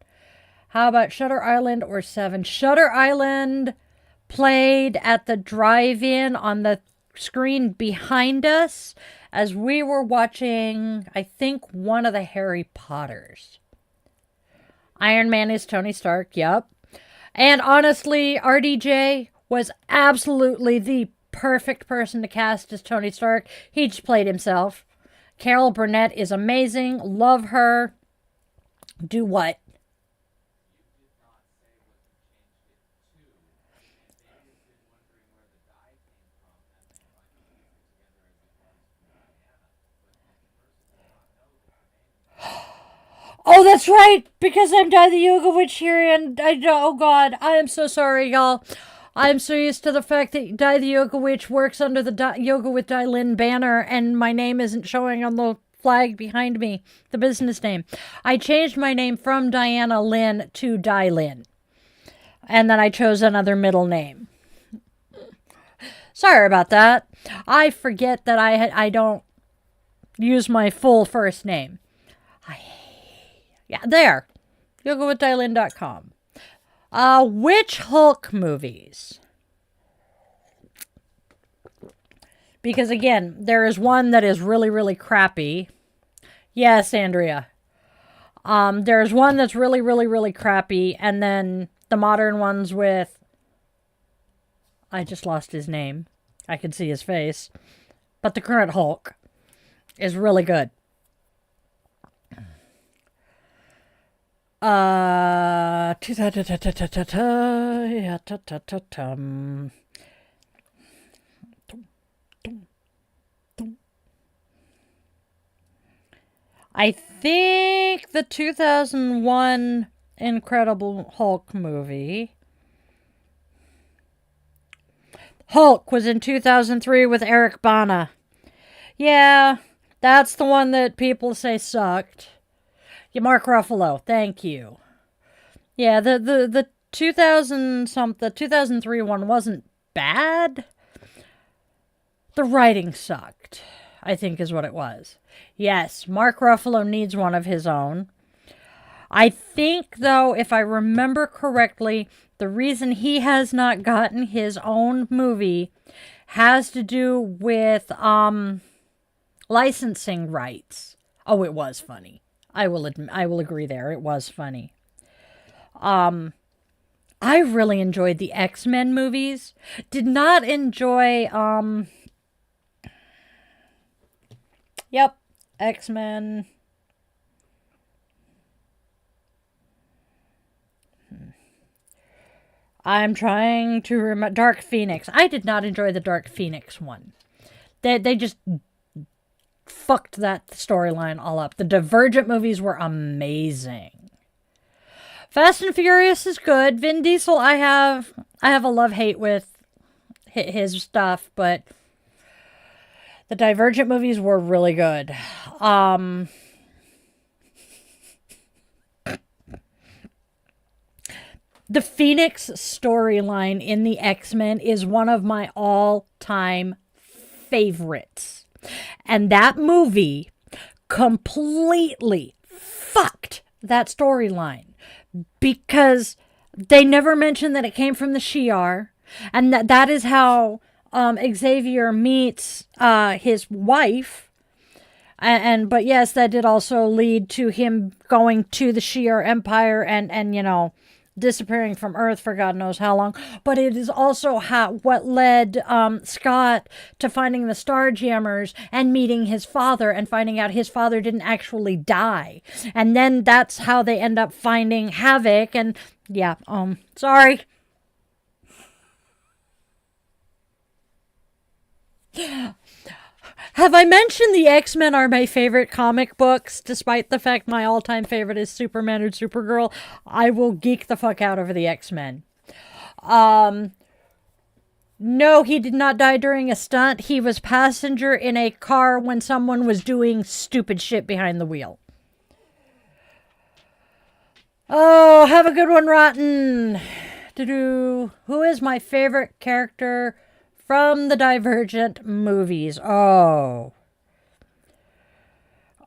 How about Shutter Island or Seven? Shutter Island played at the drive-in on the screen behind us as we were watching, I think, one of the Harry Potters. Iron Man is Tony Stark, yep. And honestly, RDJ was absolutely the perfect person to cast as Tony Stark. He just played himself. Carol Burnett is amazing. Love her. Do what? Oh, that's right, because I'm Di the Yoga Witch here, and oh God, I am so sorry, y'all. I'm so used to the fact that Di the Yoga Witch works under the Yoga with Dailin banner, and my name isn't showing on the flag behind me, the business name. I changed my name from Diana Lynn to Dailin, and then I chose another middle name. Sorry about that. I forget that I don't use my full first name. Yeah, there. YogaWithDailin.com. Witch Hulk movies. Because again, there is one that is really, really crappy. Yes, Andrea. There's one that's really, really, really crappy. And then the modern ones with... I just lost his name. I can see his face. But the current Hulk is really good. I think the 2001 Incredible Hulk movie. Hulk was in 2003 with Eric Bana. Yeah, that's the one that people say sucked. Yeah, Mark Ruffalo, thank you. Yeah, the 2003 one wasn't bad. The writing sucked, I think is what it was. Yes, Mark Ruffalo needs one of his own. I think, though, if I remember correctly, the reason he has not gotten his own movie has to do with licensing rights. Oh, it was funny. I will agree there. It was funny. I really enjoyed the X-Men movies. Did not enjoy, yep, X-Men. I'm trying to remember. Dark Phoenix. I did not enjoy the Dark Phoenix one. They just fucked that storyline all up. The Divergent movies were amazing. Fast and Furious is good. Vin Diesel, I have a love-hate with his stuff, but the Divergent movies were really good. The Phoenix storyline in the X-Men is one of my all-time favorites. And that movie completely fucked that storyline because they never mentioned that it came from the Shi'ar, and that is how Xavier meets his wife. But yes, that did also lead to him going to the Shi'ar Empire and you know, disappearing from Earth for God knows how long. But it is also what led Scott to finding the Starjammers and meeting his father and finding out his father didn't actually die. And then that's how they end up finding Havoc. And yeah, sorry. Have I mentioned the X-Men are my favorite comic books, despite the fact my all-time favorite is Superman or Supergirl? I will geek the fuck out over the X-Men. No, he did not die during a stunt. He was passenger in a car when someone was doing stupid shit behind the wheel. Oh, have a good one, Rotten. Who is my favorite character from the Divergent movies? Oh,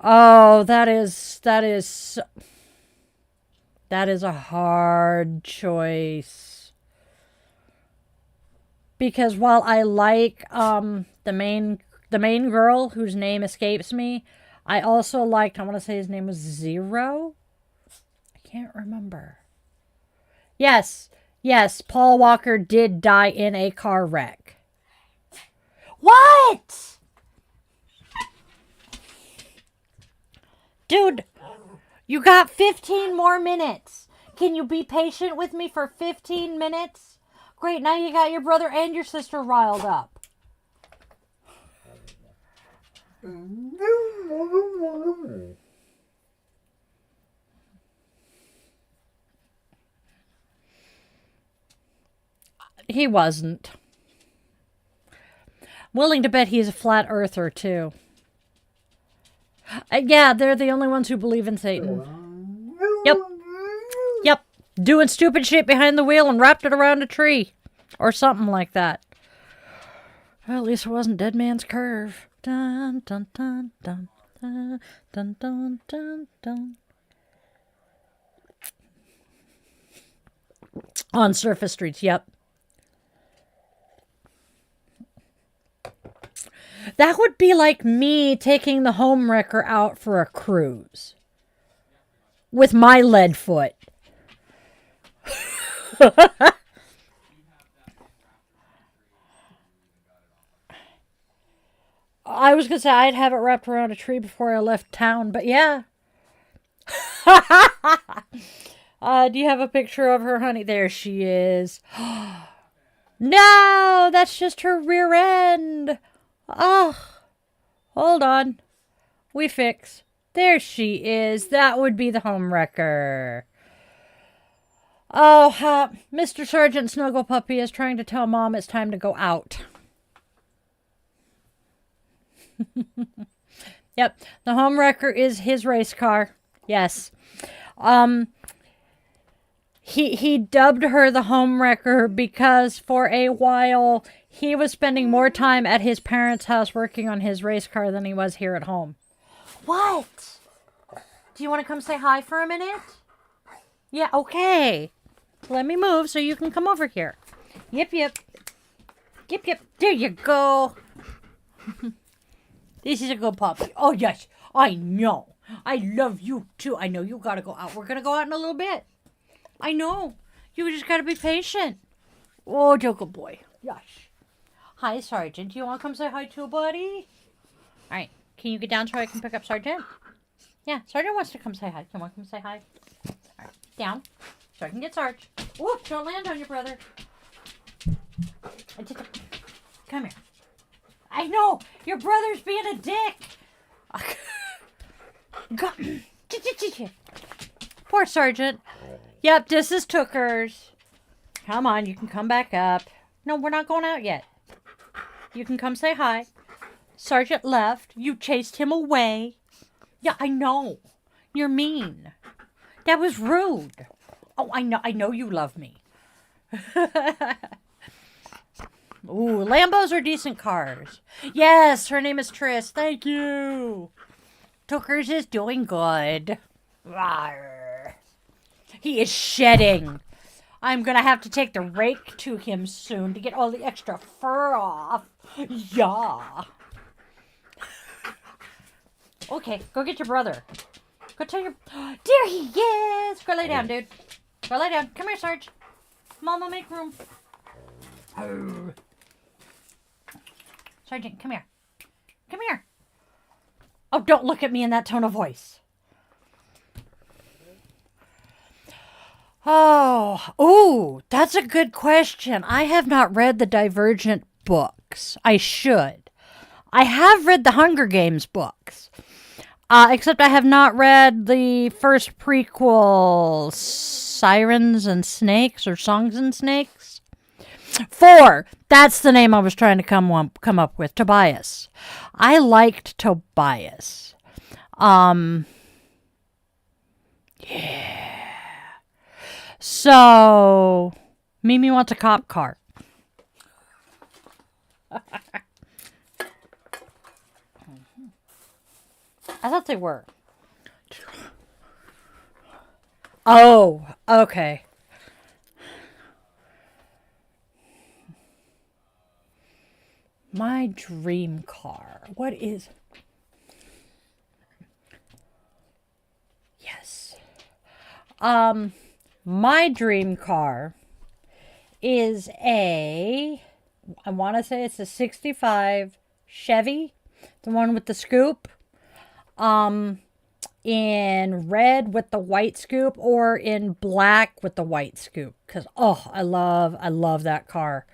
that is a hard choice. Because while I like the main girl whose name escapes me, I also liked, I want to say his name was Zero. I can't remember. Yes, Paul Walker did die in a car wreck. What? Dude, you got 15 more minutes. Can you be patient with me for 15 minutes? Great, now you got your brother and your sister riled up. He wasn't. Willing to bet he's a flat earther, too. Yeah, they're the only ones who believe in Satan. Yep. Doing stupid shit behind the wheel and wrapped it around a tree. Or something like that. Well, at least it wasn't Dead Man's Curve. Dun, dun, dun, dun, dun, dun, dun, dun, dun. On surface streets, yep. That would be like me taking the homewrecker out for a cruise. With my lead foot. I was going to say I'd have it wrapped around a tree before I left town, but yeah. Do you have a picture of her, honey? There she is. No, that's just her rear end. Oh, hold on. We fix. There she is. That would be the homewrecker. Oh, Mr. Sergeant Snuggle Puppy is trying to tell Mom it's time to go out. Yep, the homewrecker is his race car. Yes. He dubbed her the homewrecker because for a while he was spending more time at his parents' house working on his race car than he was here at home. What? Do you want to come say hi for a minute? Yeah, okay. Let me move so you can come over here. Yep. Yep. There you go. This is a good puppy. Oh, yes. I know. I love you, too. I know you got to go out. We're going to go out in a little bit. I know. You just got to be patient. Oh, you're a good boy. Yes. Hi, Sergeant. Do you want to come say hi too, buddy? All right. Can you get down so I can pick up Sergeant? Yeah, Sergeant wants to come say hi. Come on, come say hi. All right. Down. So I can get Sarge. Oh, don't land on your brother. Come here. I know. Your brother's being a dick. Poor Sergeant. Yep, this is Tookers. Come on, you can come back up. No, we're not going out yet. You can come say hi. Sergeant left. You chased him away. Yeah, I know. You're mean. That was rude. Oh, I know you love me. Ooh, Lambos are decent cars. Yes, her name is Triss. Thank you. Tookers is doing good. Rawr. He is shedding. I'm gonna have to take the rake to him soon to get all the extra fur off. Yeah. Okay, go get your brother. Go tell your... There he is! Go lay down, dude. Go lay down. Come here, Sarge. Mama, make room. Oh. Sergeant, come here. Come here. Oh, don't look at me in that tone of voice. Oh, ooh, that's a good question. I have not read the Divergent books. I should. I have read the Hunger Games books. Except I have not read the first prequel, Sirens and Snakes, or Songs and Snakes. 4. That's the name I was trying to come up with. Tobias. I liked Tobias. Yeah. So, Mimi wants a cop car. I thought they were. Oh, okay. My dream car. What is... Yes. My dream car is I want to say it's a 65 Chevy, the one with the scoop, in red with the white scoop, or in black with the white scoop, because I love that car.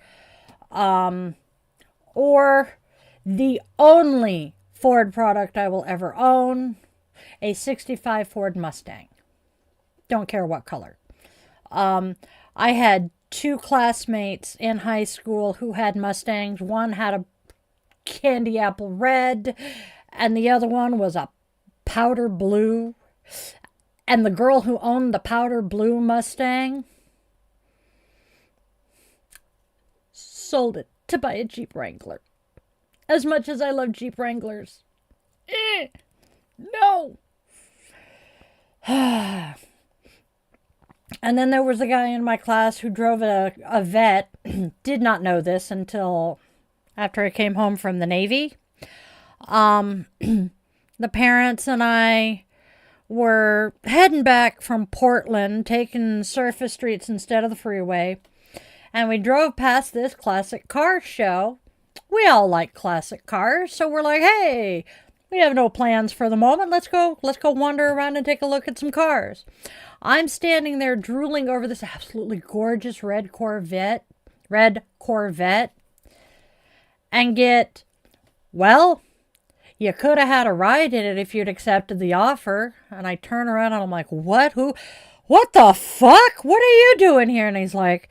Or the only Ford product I will ever own, a 65 Ford Mustang. Don't care what color. I had 2 classmates in high school who had Mustangs. One had a candy apple red, and the other one was a powder blue. And the girl who owned the powder blue Mustang sold it to buy a Jeep Wrangler. As much as I love Jeep Wranglers. No. And then there was a guy in my class who drove a vet. Did not know this until after I came home from the Navy. The parents and I were heading back from Portland, taking surface streets instead of the freeway. And we drove past this classic car show. We all like classic cars, so we're like, hey, we have no plans for the moment. Let's go wander around and take a look at some cars. I'm standing there drooling over this absolutely gorgeous red Corvette, and get, well, you could have had a ride in it if you'd accepted the offer. And I turn around and I'm like, what the fuck? What are you doing here? And he's like,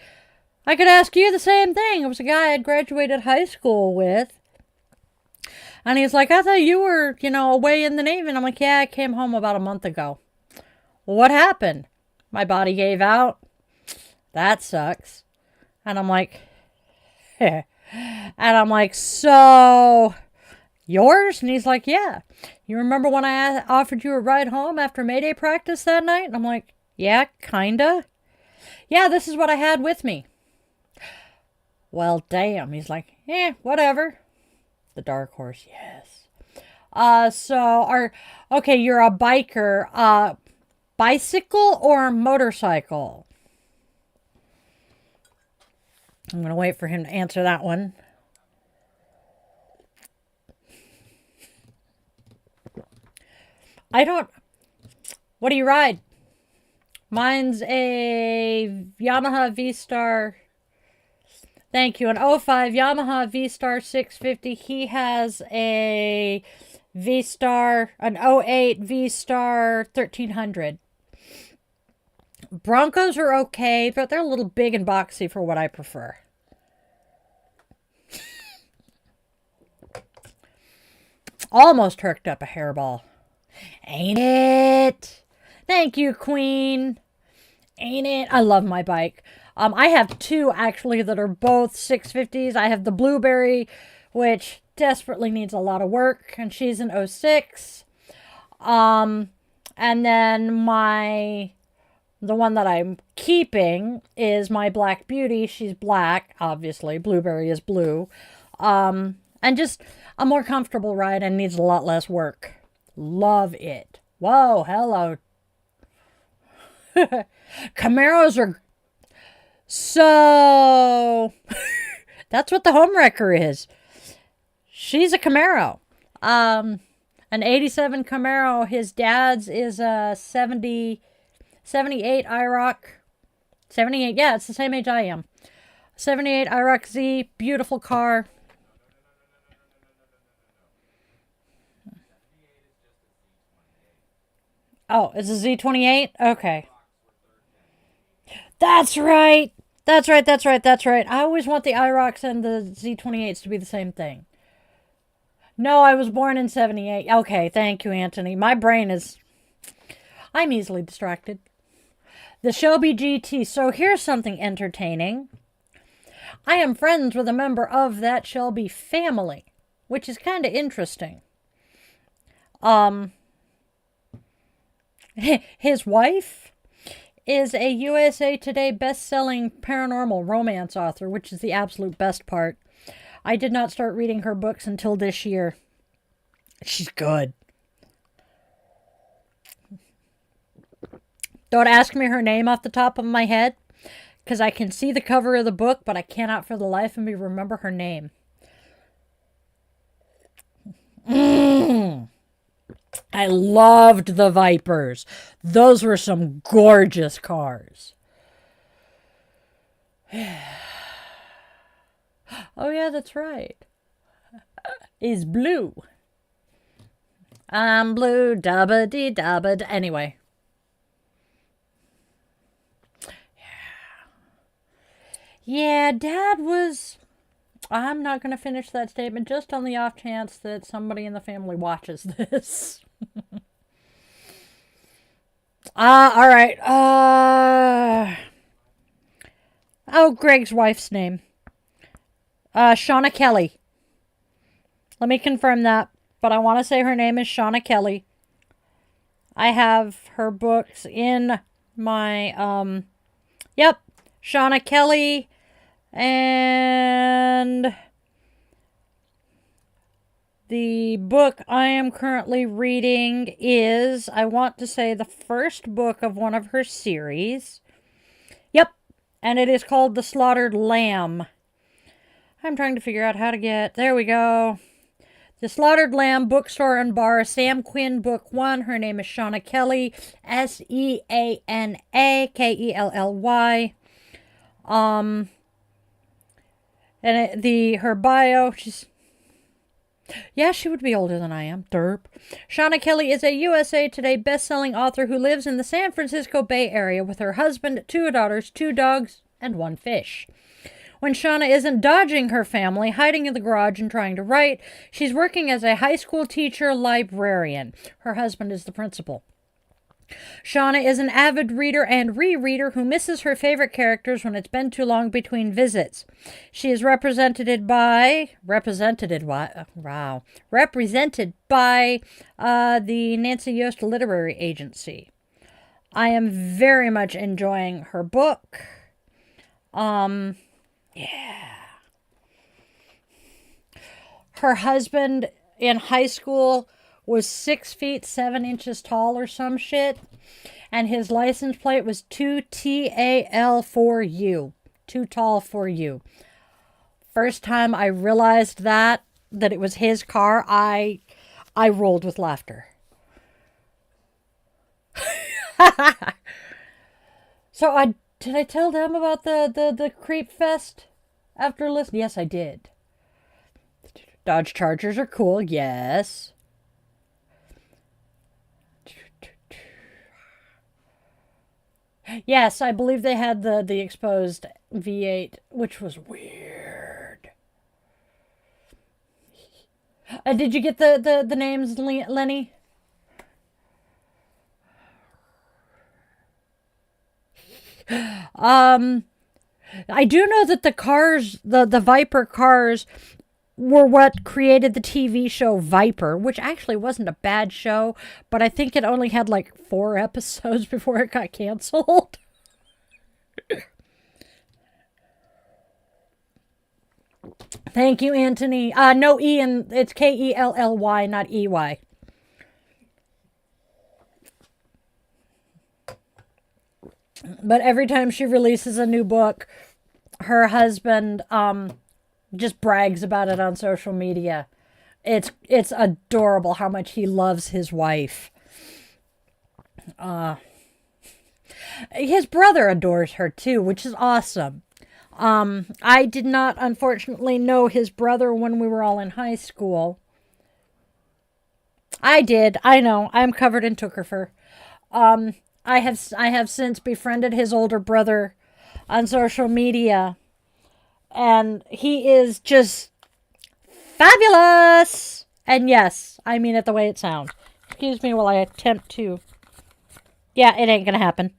I could ask you the same thing. It was a guy I'd graduated high school with. And he's like, I thought you were, away in the Navy. And I'm like, yeah, I came home about a month ago. Well, what happened? My body gave out. That sucks. And I'm like, so yours? And he's like, yeah. You remember when I offered you a ride home after Mayday practice that night? And I'm like, yeah, kinda. Yeah, this is what I had with me. Well, damn. He's like, whatever. The dark horse, yes. Okay, you're a biker. Bicycle or motorcycle? I'm going to wait for him to answer that one. What do you ride? Mine's a Yamaha V-Star. Thank you. An 05 Yamaha V-Star 650. He has a V-Star, an 08 V-Star 1300. Broncos are okay, but they're a little big and boxy for what I prefer. Almost hooked up a hairball. Ain't it? Thank you, Queen. Ain't it? I love my bike. I have two actually that are both 650s. I have the Blueberry, which desperately needs a lot of work, and she's an '06. And then the one that I'm keeping is my Black Beauty. She's black, obviously. Blueberry is blue. And just a more comfortable ride and needs a lot less work. Love it. Whoa, hello. Camaros are so... That's what the homewrecker is. She's a Camaro. An 87 Camaro. His dad's is a 78 IROC. 78, yeah, it's the same age I am. 78 IROC Z, beautiful car. Oh, it's a Z28? Okay. That's right. That's right. I always want the IROCs and the Z28s to be the same thing. No, I was born in 78. Okay, thank you, Anthony. My brain is... I'm easily distracted. The Shelby GT. So here's something entertaining. I am friends with a member of that Shelby family, which is kind of interesting. His wife is a USA Today best-selling paranormal romance author, which is the absolute best part. I did not start reading her books until this year. She's good. Don't ask me her name off the top of my head, because I can see the cover of the book, but I cannot for the life of me remember her name. I loved the Vipers. Those were some gorgeous cars. Oh yeah, that's right. Is blue. I'm blue, dabba-dee-dabba. Anyway. Yeah, Dad was... I'm not going to finish that statement just on the off chance that somebody in the family watches this. All right. Oh, Greg's wife's name. Shauna Kelly. Let me confirm that, but I want to say her name is Shauna Kelly. I have her books in my, yep, Shauna Kelly, and the book I am currently reading is, I want to say, the first book of one of her series. Yep, and it is called The Slaughtered Lamb. I'm trying to figure out how to get... There we go. The Slaughtered Lamb, Bookstore and Bar, Sam Quinn, Book 1. Her name is Shauna Kelly. SeanaKelly. And her bio, she's... Yeah, she would be older than I am. Derp. Shauna Kelly is a USA Today best-selling author who lives in the San Francisco Bay Area with her husband, 2 daughters, 2 dogs, and 1 fish. When Shauna isn't dodging her family, hiding in the garage, and trying to write, she's working as a high school teacher librarian. Her husband is the principal. Shauna is an avid reader and rereader who misses her favorite characters when it's been too long between visits. She is represented by the Nancy Yost Literary Agency. I am very much enjoying her book. Yeah. Her husband in high school was 6 feet 7 inches tall or some shit, and his license plate was 2TAL4U. Too tall for you. First time I realized that it was his car, I rolled with laughter. So did I tell them about the Creep Fest after listening? Yes, I did. Dodge Chargers are cool, yes. Yes, I believe they had the exposed V8, which was weird. Did you get the names, Lenny? I do know that the cars, the Viper cars, were what created the TV show Viper, which actually wasn't a bad show, but I think it only had like 4 episodes before it got canceled. Thank you, Anthony. No E, and it's Kelly, not EY. But every time she releases a new book, her husband just brags about it on social media. It's adorable how much he loves his wife. His brother adores her too, which is awesome. I did not, unfortunately, know his brother when we were all in high school. I did. I know. I'm covered in tookerfur. I have since befriended his older brother on social media, and he is just fabulous. And yes, I mean it the way it sounds. Excuse me while I attempt to. Yeah, it ain't gonna happen.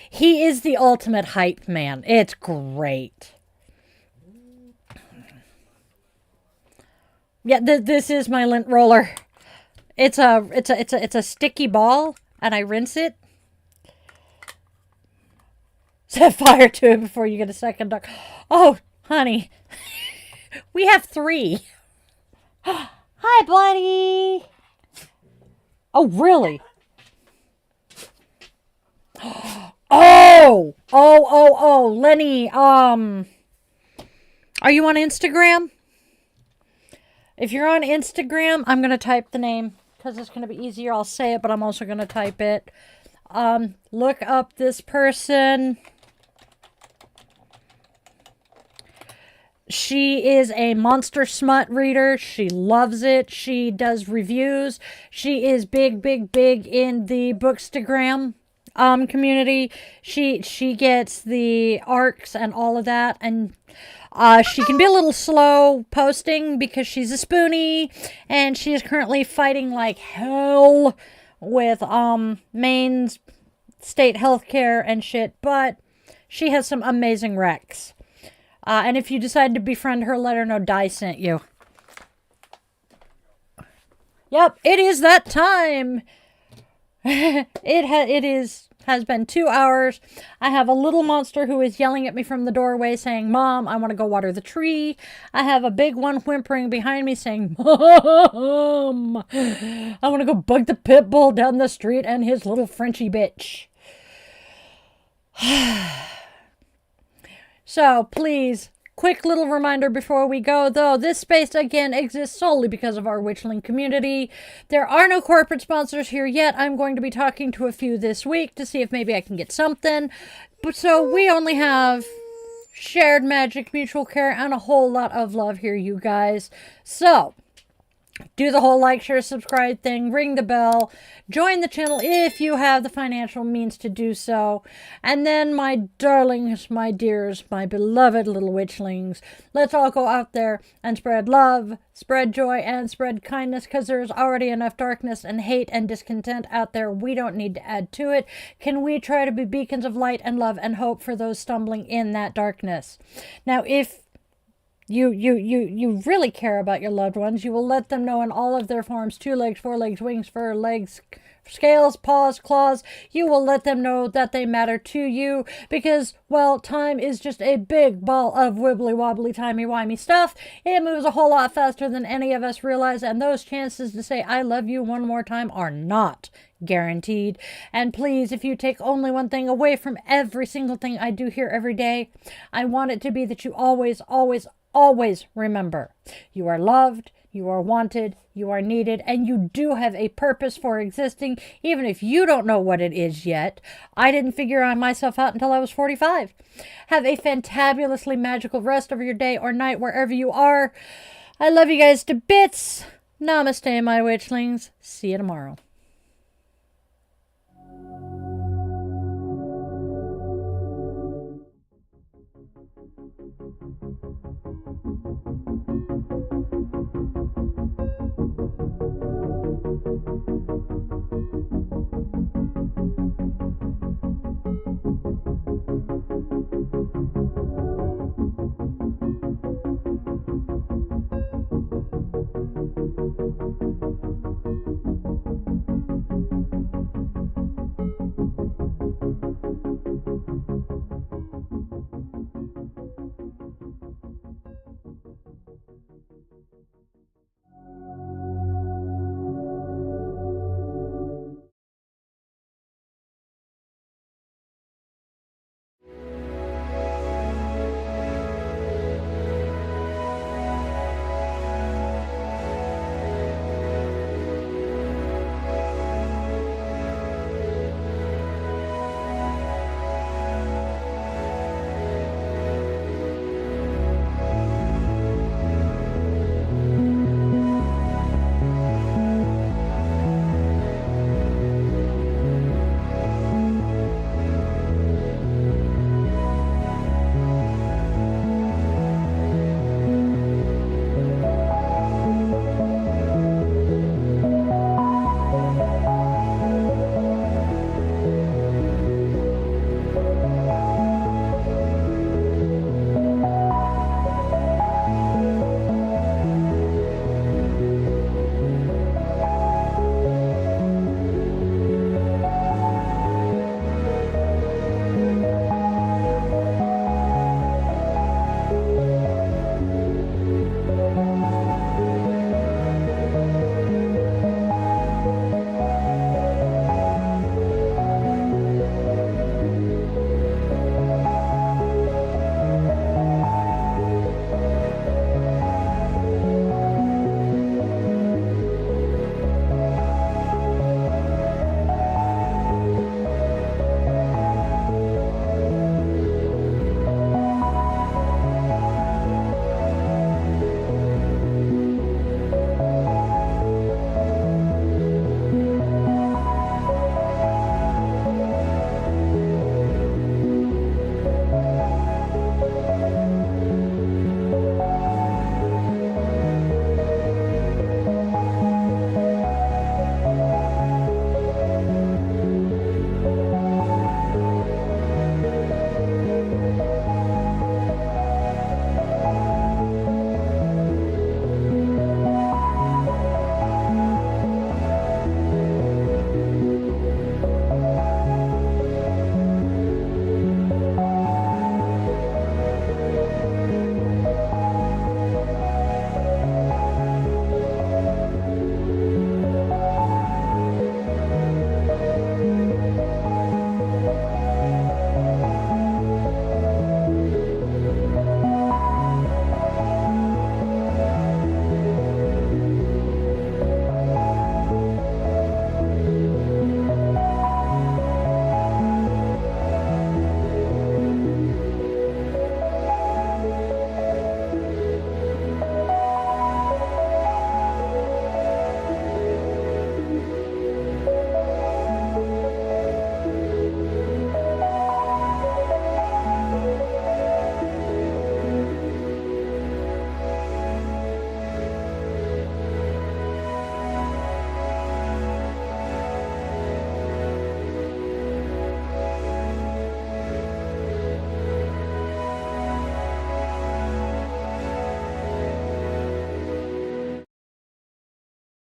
He is the ultimate hype man. It's great. Yeah, this is my lint roller. It's a sticky ball, and I rinse it. Set fire to it before you get a second dog. Oh, honey, we have 3. Hi, buddy. Oh, really? Oh, Lenny, are you on Instagram? If you're on Instagram, I'm going to type the name because it's going to be easier. I'll say it, but I'm also going to type it. Look up this person. She is a monster smut reader. She loves it. She does reviews. She is big in the Bookstagram community. She gets the arcs and all of that, and she can be a little slow posting because she's a spoonie, and she is currently fighting like hell with Maine's state healthcare and shit, but she has some amazing recs. And if you decide to befriend her, let her know Di sent you. Yep, it is that time. It has been 2 hours. I have a little monster who is yelling at me from the doorway saying, "Mom, I want to go water the tree." I have a big one whimpering behind me saying, "Mom, I want to go bug the pit bull down the street and his little Frenchy bitch." So, please, quick little reminder before we go, though. This space, again, exists solely because of our Witchling community. There are no corporate sponsors here yet. I'm going to be talking to a few this week to see if maybe I can get something. But so, we only have shared magic, mutual care, and a whole lot of love here, you guys. So, do the whole like, share, subscribe thing, ring the bell, join the channel if you have the financial means to do so. And then, my darlings, my dears, my beloved little witchlings, let's all go out there and spread love, spread joy, and spread kindness, because there's already enough darkness and hate and discontent out there. We don't need to add to it. Can we try to be beacons of light and love and hope for those stumbling in that darkness? Now, if you really care about your loved ones, you will let them know in all of their forms: 2 legs, 4 legs, wings, fur, legs, scales, paws, claws. You will let them know that they matter to you, because, well, time is just a big ball of wibbly wobbly timey-wimey stuff. It moves a whole lot faster than any of us realize, and those chances to say I love you one more time are not guaranteed. And please, if you take only one thing away from every single thing I do here every day, I want it to be that you always remember you are loved, you are wanted, you are needed, and you do have a purpose for existing, even if you don't know what it is yet. I didn't figure myself out until I was 45. Have a fantabulously magical rest of your day or night wherever you are. I love you guys to bits. Namaste, my witchlings. See you tomorrow.